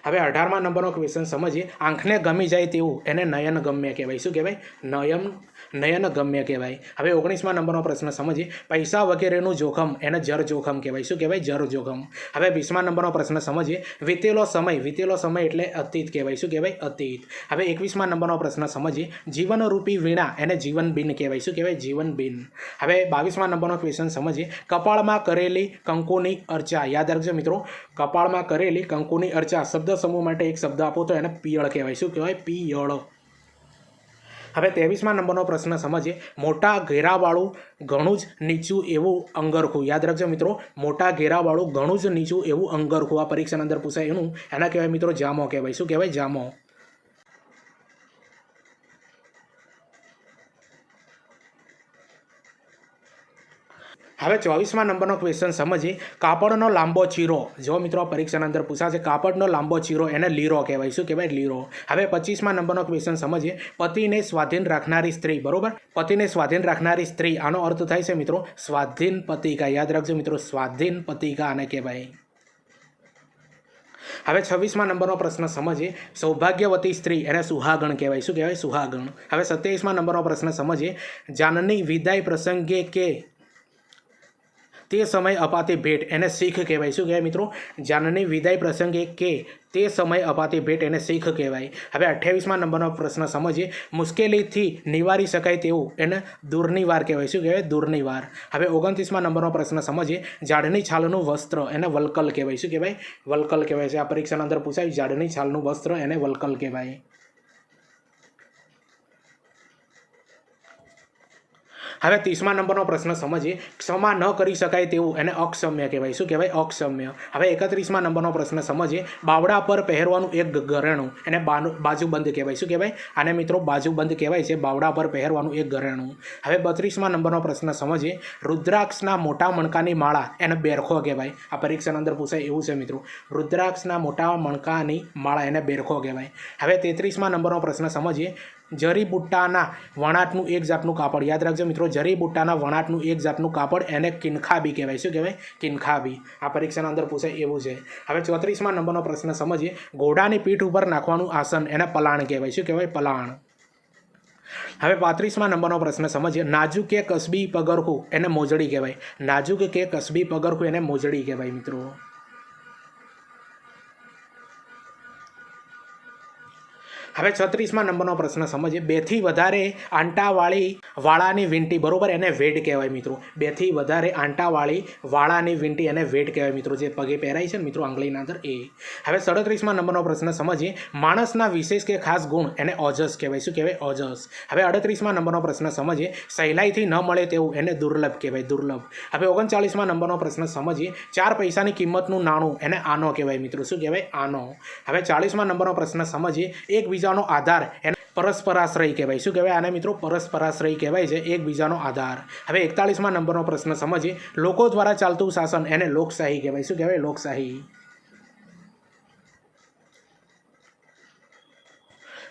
હવે 18મા નંબરનો ક્વેશ્ચન સમજીએ. આંખને ગમી જાય તેવું એને નયન ગમ્ય કહેવાય. શું કહેવાય? નયન ગમ્ય કહેવાય. હવે 19મા નંબરનો પ્રશ્ન સમજીએ. પૈસા વગેરેનું જોખમ એને જર જોખમ કહેવાય. શું કહેવાય? જર જોખમ. હવે 20મા નંબરનો પ્રશ્ન સમજીએ. વીતેલો સમય એટલે અતીત કહેવાય. શું કહેવાય? અતીત. હવે 21મા નંબરનો પ્રશ્ન સમજીએ. જીવનરૂપી વીણા એને જીવનબીન કહેવાય. શું કહેવાય? જીવનબીન. હવે 22મા નંબરનો ક્વેશ્ચન સમજીએ. કપાળમાં કરેલી કંકુની અર્ચા. યાદ રાખજો મિત્રો, કપાળમાં કરેલી કંકુની અર્ચા શબ્દ સમૂહ માટે એક શબ્દ આપો તો એને પિયળ કહેવાય. શું કહેવાય? પિયળ. હવે 23મા નંબરનો પ્રશ્ન સમજીએ. મોટા ઘેરાવાળું ઘણું જ નીચું એવું અંગરખું. યાદ રાખજો મિત્રો, મોટા ઘેરાવાળું ઘણું જ નીચું એવું અંગરખું. આ પરીક્ષાના અંદર પૂછાય એનું એના કહેવાય મિત્રો જામો કહેવાય. શું કહેવાય? જામો. હવે 24મા નંબરનો ક્વેશ્ચન સમજીએ. કાપડનો લાંબો ચીરો. જો મિત્રો પરીક્ષાના અંદર પૂછાશે કાપડનો લાંબો ચીરો એને લીરો કહેવાય. શું કહેવાય? લીરો. હવે 25મા નંબરનો ક્વેશ્ચન સમજીએ. પતિને સ્વાધીન રાખનારી સ્ત્રી. બરોબર, પતિને સ્વાધીન રાખનારી સ્ત્રી આનો અર્થ થાય છે મિત્રો સ્વાધીન પતિકા. યાદ રાખજો મિત્રો, સ્વાધીન પતિકા આને કહેવાય. હવે 26મા નંબરનો પ્રશ્ન સમજીએ. સૌભાગ્યવતી સ્ત્રી એને સુહાગણ કહેવાય. શું કહેવાય? સુહાગણ. હવે 27મા નંબરનો પ્રશ્ન સમજીએ. જાનની વિદાય પ્રસંગે કે તે સમય અપાતી ભેટ એને શીખ કહેવાય. શું કહેવાય મિત્રો? જાનની વિદાય પ્રસંગે કે તે સમય અપાતી ભેટ એને શીખ કહેવાય. હવે 28મા નંબરનો પ્રશ્ન સમજીએ. મુશ્કેલીથી નિવારી શકાય તેવું એને દૂરની વાર કહેવાય. શું કહેવાય? દૂરની વાર. હવે 29મા નંબરનો પ્રશ્ન સમજીએ. ઝાડની છાલનું વસ્ત્ર એને વલકલ કહેવાય. શું કહેવાય? વલકલ કહેવાય છે. આ પરીક્ષાના અંદર પૂછાય ઝાડની છાલનું વસ્ત્ર એને વલકલ કહેવાય. હવે 30મા નંબરનો પ્રશ્ન સમજીએ. ક્ષમા ન કરી શકાય તેવું એને અક્ષમ્ય કહેવાય. શું કહેવાય? અક્ષમ્ય. હવે 31મા નંબરનો પ્રશ્ન સમજીએ. બાવડા પર પહેરવાનું એક ઘરેણું એને બાજુબંધ કહેવાય. શું કહેવાય? આને મિત્રો બાજુબંધ કહેવાય છે. બાવડા પર પહેરવાનું એક ઘરેણું. હવે 32મા નંબરનો પ્રશ્ન સમજીએ. રુદ્રાક્ષના મોટા મણકાની માળા એને બેરખો કહેવાય. આ પરીક્ષાના અંદર પૂછાય એવું છે મિત્રો. રુદ્રાક્ષના મોટા મણકાની માળા એને બેરખો કહેવાય. હવે 33મા નંબરનો પ્રશ્ન સમજીએ. જરીબુટ્ટાના વણાટનું એક જાતનું કાપડ. યાદ રાખજો મિત્રો, જરીબુટ્ટાના વણાટનું એક જાતનું કાપડ એને કિનખાબી કહેવાય. શું કહેવાય? કિનખાબી. આ પરીક્ષાના અંદર પૂછાય એવું છે. હવે 34મા નંબરનો પ્રશ્ન સમજીએ. ઘોડાની પીઠ ઉપર નાખવાનું આસન એને પલાણ કહેવાય. શું કહેવાય? પલાણ. હવે 35મા નંબરનો પ્રશ્ન સમજીએ. નાજુક કે કસબી પગરખું એને મોજડી કહેવાય. નાજુક કે કસબી પગરખું એને મોજડી કહેવાય મિત્રો. હવે 36મા નંબરનો પ્રશ્ન સમજીએ. 2થી વધારે આંટાવાળી વાળાની વીંટી, બરોબર, એને વેડ કહેવાય મિત્રો. 2થી વધારે આંટાવાળી વાળાની વીંટી એને વેડ કહેવાય મિત્રો, જે પગે પહેરાય છે ને મિત્રો આંગળીના અંદર એ. હવે 37મા નંબરનો પ્રશ્ન સમજીએ. માણસના વિશેષ કે ખાસ ગુણ એને ઓજસ કહેવાય. શું કહેવાય? ઓજસ. હવે 38મા નંબરનો પ્રશ્ન સમજીએ. સહેલાઈથી ન મળે તેવું એને દુર્લભ કહેવાય. દુર્લભ. હવે 39મા નંબરનો પ્રશ્ન સમજીએ. 4 પૈસાની કિંમતનું નાણું એને આનો કહેવાય મિત્રો. શું કહેવાય? આનો. હવે 40મા નંબરનો પ્રશ્ન સમજીએ. એકબીજાનો આધાર એને પરસ્પરાશ્રય કહેવાય. શું કહેવાય આને મિત્રો? પરસ્પરાશ્રય કહેવાય છે, એકબીજાનો આધાર. હવે 41મા નંબરનો પ્રશ્ન સમજીએ. લોકો દ્વારા ચાલતું શાસન એને લોકશાહી કહેવાય. શું કહેવાય? લોકશાહી.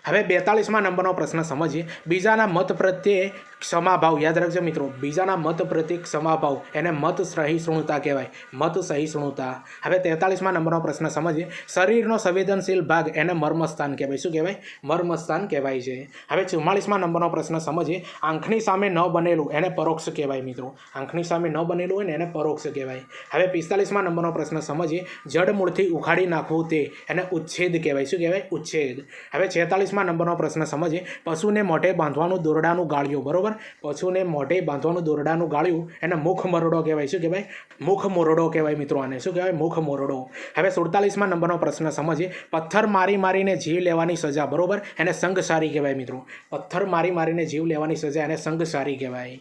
હવે 42મા નંબરનો પ્રશ્ન સમજીએ. બીજાના મત પ્રત્યે ક્ષમાભાવ, યાદ રાખજો મિત્રો, બીજાના મત પ્રત્યે ક્ષમાભાવ એને મત સહિષ્ણુતા કહેવાય. મત સહિષ્ણુતા. હવે 43મા નંબરનો પ્રશ્ન સમજીએ. શરીરનો સંવેદનશીલ ભાગ એને મર્મસ્થાન કહેવાય. શું કહેવાય? મર્મસ્થાન કહેવાય છે. હવે 44મા નંબરનો પ્રશ્ન સમજીએ. આંખની સામે ન બનેલું એને પરોક્ષ કહેવાય મિત્રો. આંખની સામે ન બનેલું હોય ને એને પરોક્ષ કહેવાય. હવે 45મા નંબરનો પ્રશ્ન સમજીએ. જડ મૂળથી ઉખાડી નાખવું તે એને ઉચ્છેદ કહેવાય. શું કહેવાય? ઉચ્છેદ. હવે 46મા નંબરનો પ્રશ્ન સમજીએ. પશુને મોઢે બાંધવાનું દોરડાનું ગાળિયું, બરોબર, પશુને મોઢે બાંધવાનું દોરડાનું ગાળિયું એને મુખ મરડો કહેવાય. શું કહેવાય? મુખ મોરડો કહેવાય મિત્રો આને. શું કહેવાય? મુખ મોરડો. હવે 47મા નંબરનો પ્રશ્ન સમજીએ. પથ્થર મારી મારીને જીવ લેવાની સજા, બરોબર, એને સંઘસારી કહેવાય મિત્રો. પથ્થર મારી મારીને જીવ લેવાની સજા એને સંઘસારી કહેવાય.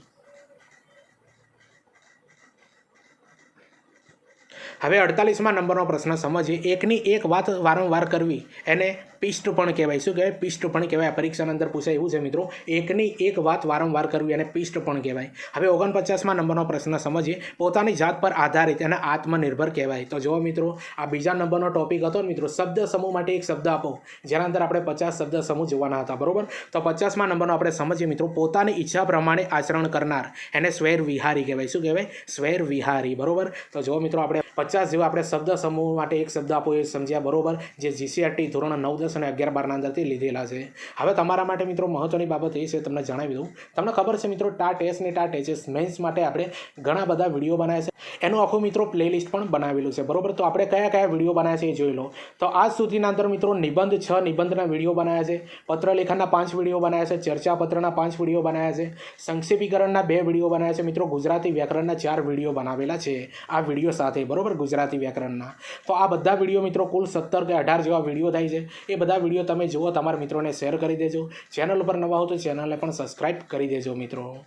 હવે 48મા નંબરનો પ્રશ્ન સમજીએ. એકની એક વાત વારંવાર કરવી એને પિષ્ટપણ કહેવાય. શું કહેવાય? પિષ્ટપણ કહેવાય. પરીક્ષાના અંદર પૂછાય એવું છે મિત્રો. એકની એક વાત વારંવાર કરવી એને પિષ્ટપણ કહેવાય. હવે 49મા નંબરનો પ્રશ્ન સમજીએ. પોતાની જાત પર આધારિત એને આત્મનિર્ભર કહેવાય. તો જુઓ મિત્રો, આ બીજા નંબરનો ટોપિક હતો મિત્રો. શબ્દ સમૂહ માટે એક શબ્દ આપો, જેના અંદર આપણે 50 શબ્દ સમૂહ જોવાના હતા, બરોબર. તો 50મા નંબરનો આપણે સમજીએ મિત્રો. પોતાની ઈચ્છા પ્રમાણે આચરણ કરનાર એને સ્વૈર વિહારી કહેવાય. શું કહેવાય? સ્વૈર વિહારી, બરોબર. તો જુઓ મિત્રો, આપણે 50 જેવા આપણે શબ્દ સમૂહ માટે એક શબ્દ આપો એ સમજ્યા, બરોબર, જે જીસીઆરટી ધોરણ 9, 10 અને 11, 12ના અંદરથી લીધેલા છે. હવે તમારા માટે મિત્રો મહત્વની બાબત એ છે, તમને જણાવી દઉં. તમને ખબર છે મિત્રો, ટાટ એસ ને ટાટ એચએસ મેન્સ માટે આપણે ઘણા બધા વિડીયો બનાવ્યા છે. એનું આખું મિત્રો પ્લેલિસ્ટ પણ બનાવેલું છે, બરોબર. તો આપણે કયા કયા વિડીયો બનાવ્યા છે એ જોઈ લો. તો આજ સુધીના અંદર મિત્રો નિબંધ 6 નિબંધના વિડીયો બનાવ્યા છે, પત્રલેખનના 5 વિડીયો બનાવ્યા છે, ચર્ચાપત્રના 5 વિડીયો બનાવ્યા છે, સંક્ષેપીકરણના 2 વિડીયો બનાવ્યા છે મિત્રો, ગુજરાતી વ્યાકરણના 4 વિડીયો બનાવેલા છે આ વિડીયો સાથે, બરોબર, ગુજરાતી વ્યાકરણના. તો આ બધા વિડીયો મિત્રો કુલ 17 કે 18 જેવા વિડીયો થાય છે. એ બધા વિડીયો તમે જુઓ, તમારા મિત્રોને શેર કરી દેજો. ચેનલ પર નવા હો તો ચેનલને પણ સબસ્ક્રાઈબ કરી દેજો મિત્રો.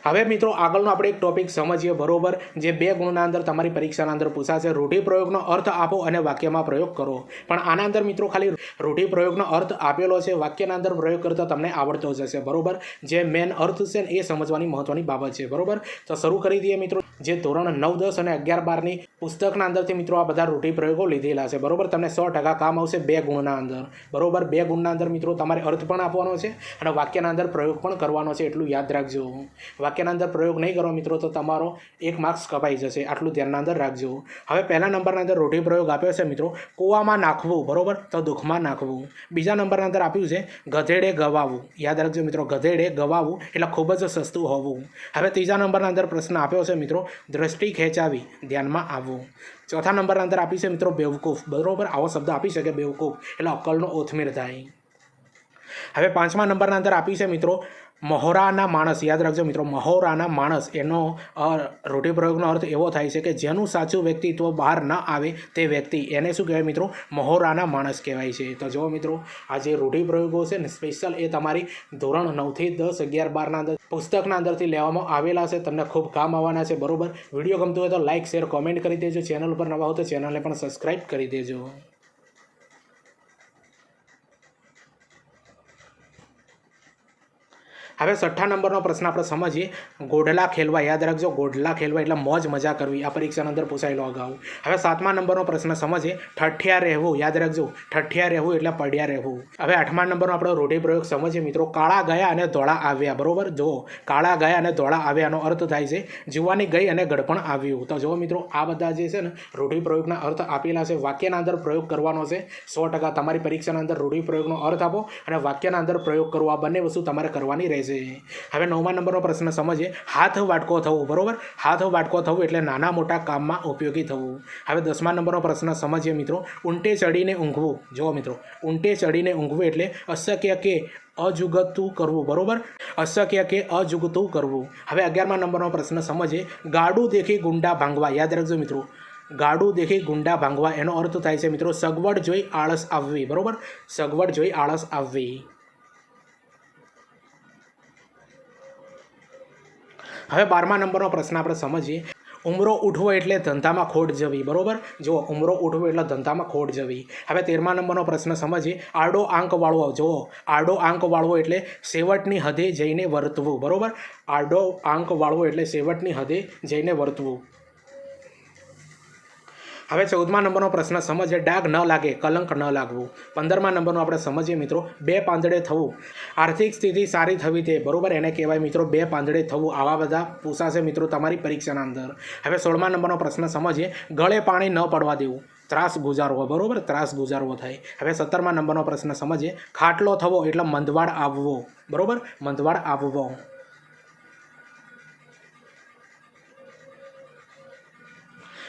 હવે મિત્રો આગળનો આપણે એક ટોપિક સમજીએ, બરોબર, જે 2 ગુણના અંદર તમારી પરીક્ષાના અંદર પૂછાશે. રૂઢિપ્રયોગનો અર્થ આપો અને વાક્યમાં પ્રયોગ કરો. પણ આના અંદર મિત્રો ખાલી રૂઢિપ્રયોગનો અર્થ આપેલો છે, વાક્યના અંદર પ્રયોગ કરતા તમને આવડતો જ હશે, બરોબર. જે મેન અર્થ છે ને એ સમજવાની મહત્વની બાબત છે, બરોબર. તો શરૂ કરી દઈએ મિત્રો. જે ધોરણ 9, 10 અને 11, 12ની પુસ્તકના અંદરથી મિત્રો આ બધા રૂઢિપ્રયોગો લીધેલા છે, બરોબર. તમને 100% કામ આવશે 2 ગુણના અંદર, બરોબર. 2 ગુણના અંદર મિત્રો તમારે અર્થ પણ આપવાનો છે અને વાક્યના અંદર પ્રયોગ પણ કરવાનો છે, એટલું યાદ રાખજો. વાક્યના અંદર પ્રયોગ નહીં કરો મિત્રો તો તમારો 1 માર્ક્સ કપાઈ જશે, આટલું ધ્યાનના અંદર રાખજો. હવે પહેલા નંબરના અંદર રૂઢિપ્રયોગ આપ્યો છે મિત્રો, કૂવામાં નાખવું, બરોબર, તો દુઃખમાં નાખવું. બીજા નંબરના અંદર આપ્યું છે ગધેડે ગવાવું. યાદ રાખજો મિત્રો, ગધેડે ગવાવું એટલે ખૂબ જ સસ્તું હોવું. હવે ત્રીજા નંબરના અંદર પ્રશ્ન આપ્યો છે મિત્રો, દ્રષ્ટિ ખેંચાવી, ધ્યાનમાં આવવું. ચોથા નંબરના અંદર આપી છે મિત્રો બેવકૂફ, બરોબર. આવો શબ્દ આપી શકે બેવકૂફ એટલે અક્કલનો ઓથમેર થાય. હવે 5મા નંબરના અંદર આપી છે મિત્રો મહોરાના માણસ. યાદ રાખજો મિત્રો, મહોરાના માણસ એનો રૂઢિપ્રયોગનો અર્થ એવો થાય છે કે જેનું સાચું વ્યક્તિત્વ બહાર ન આવે તે વ્યક્તિ, એને શું કહેવાય મિત્રો? મહોરાના માણસ કહેવાય છે. તો જુઓ મિત્રો, આ જે રૂઢિપ્રયોગો છે ને સ્પેશિયલ એ તમારી ધોરણ 9 થી 10, 11, 12ના અંદર પુસ્તકના અંદરથી લેવામાં આવેલા છે. તમને ખૂબ કામ આવવાના છે, બરોબર. વિડીયો ગમતો હોય તો લાઇક, શેર, કોમેન્ટ કરી દેજો. ચેનલ પર નવા હો તો ચેનલને પણ સબસ્ક્રાઈબ કરી દેજો. હવે 6 નંબરનો પ્રશ્ન આપણે સમજીએ, ગોઢલા ખેલવા. યાદ રાખજો, ગોઢલા ખેલવા એટલે મોજ મજા કરવી. આ પરીક્ષાની અંદર પૂછાયેલો અગાઉ. હવે 7મા નંબરનો પ્રશ્ન સમજીએ, ઠઠિયા રહેવું. યાદ રાખજો, ઠઠિયા રહેવું એટલે પડ્યા રહેવું. હવે 8મા નંબરનો આપણો રૂઢિપ્રયોગ સમજીએ મિત્રો, કાળા ગયા અને ધોળા આવ્યા. બરોબર, જો કાળા ગયા અને ધોળા આવ્યાનો અર્થ થાય છે જુવાની ગઈ અને ગળપણ આવ્યું. તો જો મિત્રો આ બધા જે છે ને રૂઢિપ્રયોગના અર્થ આપેલા છે. વાક્યના અંદર પ્રયોગ કરવાનો છે 100%. તમારી પરીક્ષાના અંદર રૂઢિપ્રયોગનો અર્થ આપો અને વાક્યના અંદર પ્રયોગ કરવો, આ બંને વસ્તુ તમારે કરવાની રહેશે. હવે 9મા નંબરનો પ્રશ્ન સમજીએ, હાથ વાટકો થવું. બરોબર, હાથ વાટકો થવું એટલે નાના મોટા કામમાં ઉપયોગી થવું. હવે 10મા નંબરનો પ્રશ્ન સમજીએ મિત્રો, ઊંટે ચડીને ઊંઘવું. જો મિત્રો, ઊંટે ચડીને ઊંઘવું એટલે અશક્ય કે અજુગતું કરવું. બરોબર, અશક્ય કે અજુગતું કરવું. હવે 11મા નંબરનો પ્રશ્ન સમજીએ, ગાડું દેખી ગુંડા ભાંગવા. યાદ રાખજો મિત્રો, ગાડું દેખી ગુંડા ભાંગવા એનો અર્થ થાય છે મિત્રો સગવડ જોઈ આળસ આવવી. બરોબર, સગવડ જોઈ આળસ આવવી. હવે 12મા નંબરનો પ્રશ્ન આપણે સમજીએ, ઉમરો ઉઠવો એટલે ધંધામાં ખોટ જવી. બરોબર, જો ઉમરો ઉઠવો એટલે ધંધામાં ખોટ જવી. હવે 13મા નંબરનો પ્રશ્ન સમજીએ, આડો આંક વાળવો. જો આડો આંક વાળવો એટલે સેવટની હદે જઈને વર્તવું. બરોબર, આડો આંક વાળવો એટલે સેવટની હદે જઈને વર્તવું. હવે 14મા નંબરનો પ્રશ્ન સમજીએ, ડાઘ ન લાગે, કલંક ન લાગવું. 15મા નંબરનો આપણે સમજીએ મિત્રો, બે પાંદડે થવું. આર્થિક સ્થિતિ સારી થવી તે. બરોબર, એને કહેવાય મિત્રો બે પાંદડે થવું. આવા બધા પૂછાશે મિત્રો તમારી પરીક્ષાના અંદર. હવે 16મા નંબરનો પ્રશ્ન સમજીએ, ગળે પાણી ન પડવા દેવું. ત્રાસ ગુજારવો. બરોબર, ત્રાસ ગુજારવો થાય. હવે 17મા નંબરનો પ્રશ્ન સમજીએ, ખાટલો થવો એટલે મંદવાડ આવવો. બરોબર, મંદવાડ આવવો.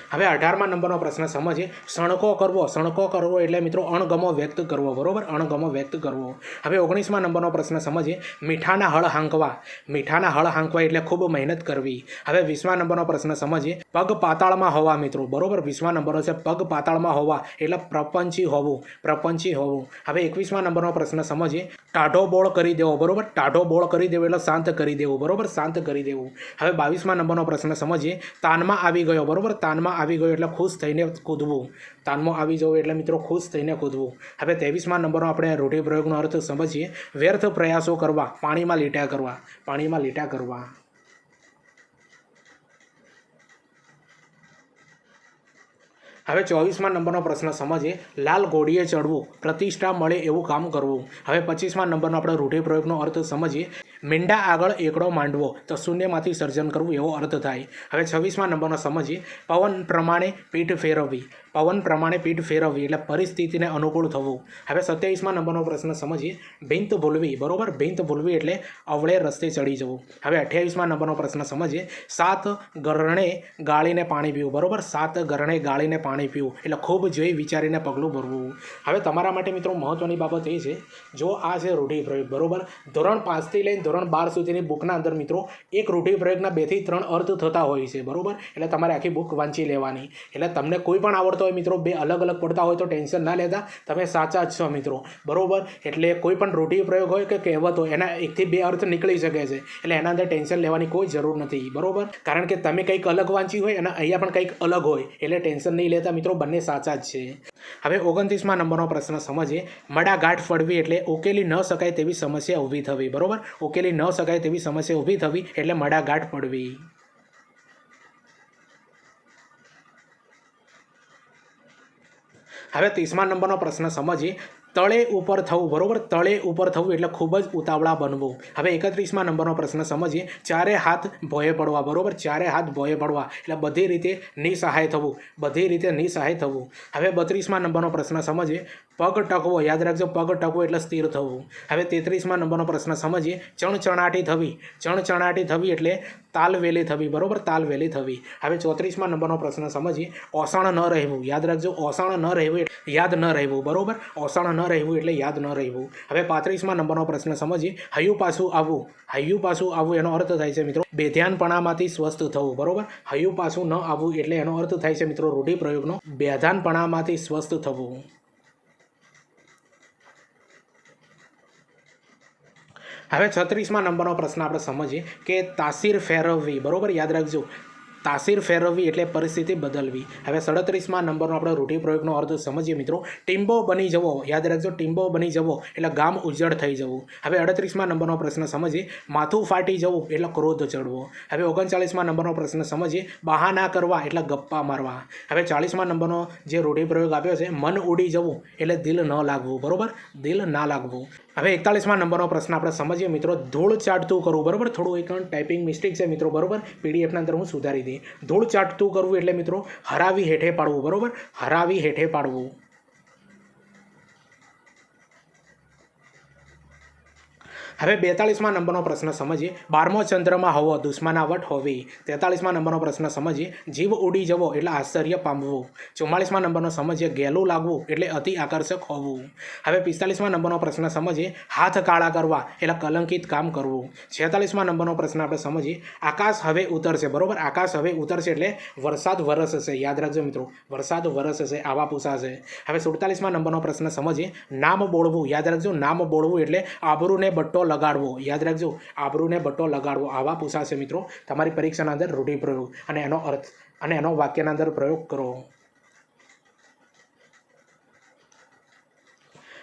હવે 18મા નંબરનો પ્રશ્ન સમજીએ, સણકો કરવો. સણકો કરવો એટલે મિત્રો અણગમો વ્યક્ત કરવો. બરોબર, અણગમો વ્યક્ત કરવો. હવે 19મા નંબરનો પ્રશ્ન સમજીએ, મીઠાના હળ હાંકવા. મીઠાના હળ હાંકવા એટલે ખૂબ મહેનત કરવી. હવે 20મા નંબરનો પ્રશ્ન સમજીએ, પગ પાતાળમાં હોવા મિત્રો. બરોબર, 20મા નંબરનો છે પગ પાતાળમાં હોવા એટલે પ્રપંચી હોવું. પ્રપંચી હોવું. હવે 21મા નંબરનો પ્રશ્ન સમજીએ, ટાઢો બોળ કરી દેવો. બરોબર, ટાઢો બોળ કરી દેવો એટલે શાંત કરી દેવું. બરોબર, શાંત કરી દેવું. હવે 22મા નંબરનો પ્રશ્ન સમજીએ, તાનમાં આવી ગયો. બરોબર, તાનમાં આવી ગયો એટલે ખુશ થઈને કૂદવું. તાનમાં આવી જવું એટલે મિત્રો ખુશ થઈને કૂદવું. હવે 23મા નંબરનો આપણે રૂઢિપ્રયોગનો અર્થ સમજીએ, વ્યર્થ પ્રયાસો કરવા. પાણીમાં લીટા કરવા. પાણીમાં લીટા કરવા. હવે 24મા નંબરનો પ્રશ્ન સમજીએ, લાલ ઘોડીએ ચડવું. પ્રતિષ્ઠા મળે એવું કામ કરવું. હવે 25મા નંબરનો આપણે રૂઢિપ્રયોગનો અર્થ સમજીએ, મીંડા આગળ એકડો માંડવો. તો શૂન્યમાંથી સર્જન કરવું એવો અર્થ થાય. હવે 26મા નંબરનો સમજીએ, પવન પ્રમાણે પીઠ ફેરવવી. પવન પ્રમાણે પીઠ ફેરવવી એટલે પરિસ્થિતિને અનુકૂળ થવું. હવે 27મા નંબરનો પ્રશ્ન સમજીએ, ભીંત ભૂલવી. બરોબર, ભીંત ભૂલવી એટલે અવળે રસ્તે ચડી જવું. હવે 28મા નંબરનો પ્રશ્ન સમજીએ, 7 ગરણે ગાળીને પાણી પીવું. બરોબર, 7 ગરણે ગાળીને પાણી પીવું એટલે ખૂબ જોઈ વિચારીને પગલું ભરવું. હવે તમારા માટે મિત્રો મહત્ત્વની બાબત એ છે, જો આ છે રૂઢિપ્રયોગ. બરોબર, ધોરણ 5થી લઈને ધોરણ 12 સુધીની બુકના અંદર મિત્રો એક રૂઢિપ્રયોગના 2 થી 3 અર્થ થતા હોય છે. બરોબર, એટલે તમારે આખી બુક વાંચી લેવાની. એટલે તમને કોઈ પણ આવડતો હોય મિત્રો, 2 અલગ અલગ પડતા હોય તો ટેન્શન ના લેતા, તમે સાચા જ છો મિત્રો. બરોબર, એટલે કોઈ પણ રૂઢિપ્રયોગ હોય કે કહેવત હોય એના 1 થી 2 અર્થ નીકળી શકે છે. એટલે એના અંદર ટેન્શન લેવાની કોઈ જરૂર નથી. બરોબર, કારણ કે તમે કંઈક અલગ વાંચ્યું હોય અને અહીંયા પણ કંઈક અલગ હોય એટલે ટેન્શન નહીં લેતા મિત્રો, બંને સાચા જ છે. હવે 29મા નંબરનો પ્રશ્ન સમજીએ, મડાગાંઠ ફળવી એટલે ઉકેલી ન શકાય તેવી સમસ્યા ઊભી થવી. બરોબર, ઉકેલી ન શકાય તેવી સમસ્યા ઊભી થવી એટલે મડાગાંઠ પડવી. હવે 30મા નંબરનો પ્રશ્ન સમજીએ, તળે ઉપર થવું. બરોબર, તળે ઉપર થવું એટલે ખૂબ જ ઉતાવળા બનવું. હવે 31મા નંબરનો પ્રશ્ન સમજીએ, ચારે હાથ ભોયે પડવા. બરોબર, ચારે હાથ ભોયે પડવા એટલે બધી રીતે નિસહાય થવું. બધી રીતે નિસહાય થવું. હવે 32મા નંબરનો પ્રશ્ન સમજીએ, પગ ટકવો. યાદ રાખજો, પગ ટકવો એટલે સ્થિર થવું. હવે 33મા નંબરનો પ્રશ્ન સમજીએ, ચણચણાટી થવી. ચણચણાટી થવી એટલે તાલવેલી થવી. બરોબર, તાલવેલી થવી. હવે 34મા નંબરનો પ્રશ્ન સમજીએ, ઓસણ ન રહેવું. યાદ રાખજો, ઓસણ ન રહેવું એટલે યાદ ન રહેવું. બરોબર, ઓસણ ન રહેવું એટલે યાદ ન રહેવું. હવે 35મા નંબરનો પ્રશ્ન સમજીએ, હૈયું પાછું આવવું. હૈયું પાછું આવવું એનો અર્થ થાય છે મિત્રો બેધ્યાનપણામાંથી સ્વસ્થ થવું. બરોબર, હૈયું પાછું ન આવવું એટલે એનો અર્થ થાય છે મિત્રો રૂઢિપ્રયોગનો બેધાનપણામાંથી સ્વસ્થ થવું. હવે 36મા નંબરનો પ્રશ્ન આપણે સમજીએ કે તાસીર ફેરવવી. બરોબર, યાદ રાખજો, તાસીર ફેરવવી એટલે પરિસ્થિતિ બદલવી. હવે 37માં નંબરનો આપણે રૂઢિપ્રયોગનો અર્થ સમજીએ મિત્રો. ટીમ્બો બની જવો. યાદ રાખજો, ટીમ્બો બની જવો એટલે ગામ ઉજ્જડ થઈ જવું. હવે 38માં નંબરનો પ્રશ્ન સમજીએ. માથું ફાટી જવું એટલે ક્રોધ ચડવો. હવે 39માં નંબરનો પ્રશ્ન સમજીએ. બહાના કરવા એટલે ગપ્પા મારવા. હવે 40માં નંબરનો જે રૂઢિપ્રયોગ આપ્યો છે, મન ઉડી જવું એટલે દિલ ન લાગવું. બરોબર, દિલ ના લાગવું. હવે 41માં નંબરનો પ્રશ્ન આપણે સમજીએ મિત્રો. ધૂળ ચાટતું કરવું. બરોબર, થોડું એક ટાઈપિંગ મિસ્ટેક છે મિત્રો. બરોબર, પીડીએફના અંદર હું સુધારી દઈ. ધૂળ ચાટતું કરવું એટલે મિત્રો હરાવી હેઠે પાડવું. બરોબર, હરાવી હેઠે પાડવું. હવે 42માં નંબરનો પ્રશ્ન સમજીએ. 12મો ચંદ્રમાં હોવો દુશ્મનાવટ હોવી. 43માં નંબરનો પ્રશ્ન સમજીએ. જીવ ઉડી જવો એટલે આશ્ચર્ય પામવું. 44માં નંબરનો સમજીએ. ગેલું લાગવું એટલે અતિ આકર્ષક હોવું. હવે 45માં નંબરનો પ્રશ્ન સમજીએ. હાથ કાળા કરવા એટલે કલંકિત કામ કરવું. 46માં નંબરનો પ્રશ્ન આપણે સમજીએ. આકાશ હવે ઉતરશે. બરોબર, આકાશ હવે ઉતરશે એટલે વરસાદ વરસશે. યાદ રાખજો મિત્રો, વરસાદ વરસશે, આવા પૂછાશે. હવે 47માં નંબરનો પ્રશ્ન સમજીએ. નામ બોલવું. યાદ રાખજો, નામ બોલવું એટલે આબરૂને બટ્ટો લગાડવો. યાદ રાખજો, આબરૂને બટ્ટો લગાડવો, આવા પૂછાશે મિત્રો તમારી પરીક્ષાના અંદર રૂઢિપ્રયોગ અને એનો અર્થ અને એનો વાક્યના અંદર પ્રયોગ કરો.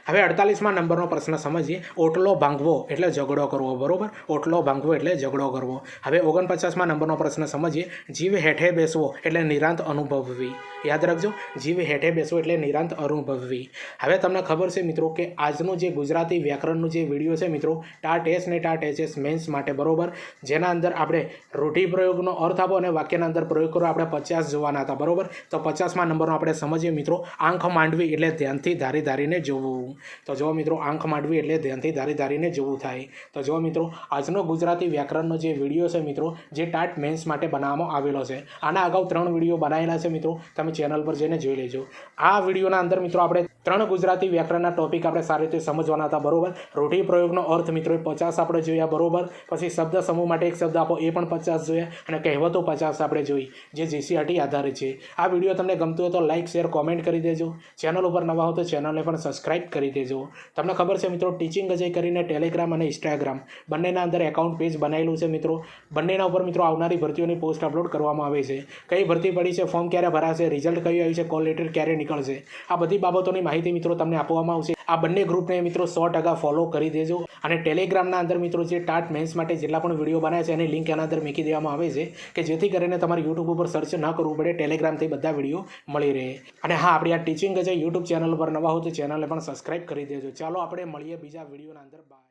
હવે 48માં નંબરનો પ્રશ્ન સમજીએ. ઓટલો ભાંગવો એટલે ઝઘડો કરવો. બરોબર, ઓટલો ભાંગવો એટલે ઝઘડો કરવો. હવે 49માં નંબરનો પ્રશ્ન સમજીએ. જીવ હેઠે બેસવો એટલે નિરાંત અનુભવવી. યાદ રાખજો, જીવ હેઠે બેસવો એટલે નિરાંત અનુભવવી. હવે તમને ખબર છે મિત્રો કે આજનું જે ગુજરાતી વ્યાકરણનું જે વિડીયો છે મિત્રો, ટાટ એસ ને ટાટ એચએસ મેન્સ માટે, બરોબર, જેના અંદર આપણે રૂઢિપ્રયોગનો અર્થ આપો અને વાક્યના અંદર પ્રયોગ કરો, આપણે 50 જોવાના હતા. બરોબર, તો 50માં નંબરનો આપણે સમજીએ મિત્રો. આંખ માંડવી એટલે ધ્યાનથી ધારી ધારીને જોવું. તો જો મિત્રો, આંખ માંડવી એટલે ધ્યાનથી ધારી ધારીને જોવું થાય. તો જો મિત્રો, આજનો ગુજરાતી વ્યાકરણનો જે વિડીયો છે મિત્રો, જે ટાટ મેન્સ માટે બનાવવામાં આવેલો છે. આના અગાઉ 3 વિડીયો બનાવેલા છે મિત્રો, તમે ચેનલ પર જઈને જોઈ લેજો. આ વિડીયોના અંદર મિત્રો આપણે 3 ગુજરાતી વ્યાકરણના ટોપિક આપણે સારી રીતે સમજવાના હતા. બરોબર, રૂઢિપ્રયોગનો અર્થ મિત્રો 50 આપણે જોયા. બરોબર, પછી શબ્દ સમૂહ માટે એક શબ્દ આપો, એ પણ 50 જોયા. અને કહેવતો 50 આપણે જોઈ, જે જીસીઆરટી આધારિત છે. આ વિડીયો તમને ગમતો હોય તો લાઇક, શેર, કોમેન્ટ કરી દેજો. ચેનલ ઉપર નવા હો તો ચેનલને પણ સબસ્ક્રાઇબ કરી દેજો. તમને ખબર છે મિત્રો, ટીચિંગ અજય કરીને ટેલિગ્રામ અને ઇન્સ્ટાગ્રામ બંનેના અંદર એકાઉન્ટ પેજ બનાવેલું છે મિત્રો. બંનેના ઉપર મિત્રો આવનારી ભરતીઓની પોસ્ટ અપલોડ કરવામાં આવે છે. કઈ ભરતી પડી છે, ફોર્મ ક્યારે ભરાશે, રિઝલ્ટ કયું આવ્યું છે, કોલ લેટર ક્યારે નીકળશે, આ બધી બાબતોની માહિતી મિત્રો તમને આપવામાં આવશે. આ બંને ગ્રુપને મિત્રો 100% ફોલો કરી દેજો. અને ટેલિગ્રામના અંદર મિત્રો જે ટાટ મેન્સ માટે જેટલા પણ વિડીયો બનાવ્યા છે એની લિંક એના અંદર મૂકી દેવામાં આવે છે, કે જેથી કરીને તમારે યુટ્યુબ ઉપર સર્ચ ન કરવું પડે, ટેલિગ્રામથી બધા વિડીયો મળી રહે. અને હા, આપણી આ ટીચિંગ અજય યુટ્યુબ ચેનલ પર નવા હો તો ચેનલને પણ સબસ્ક્રાઇબ કરી દેજો. ચાલો આપણે મળીએ બીજા વિડીયોના અંદર. બાય.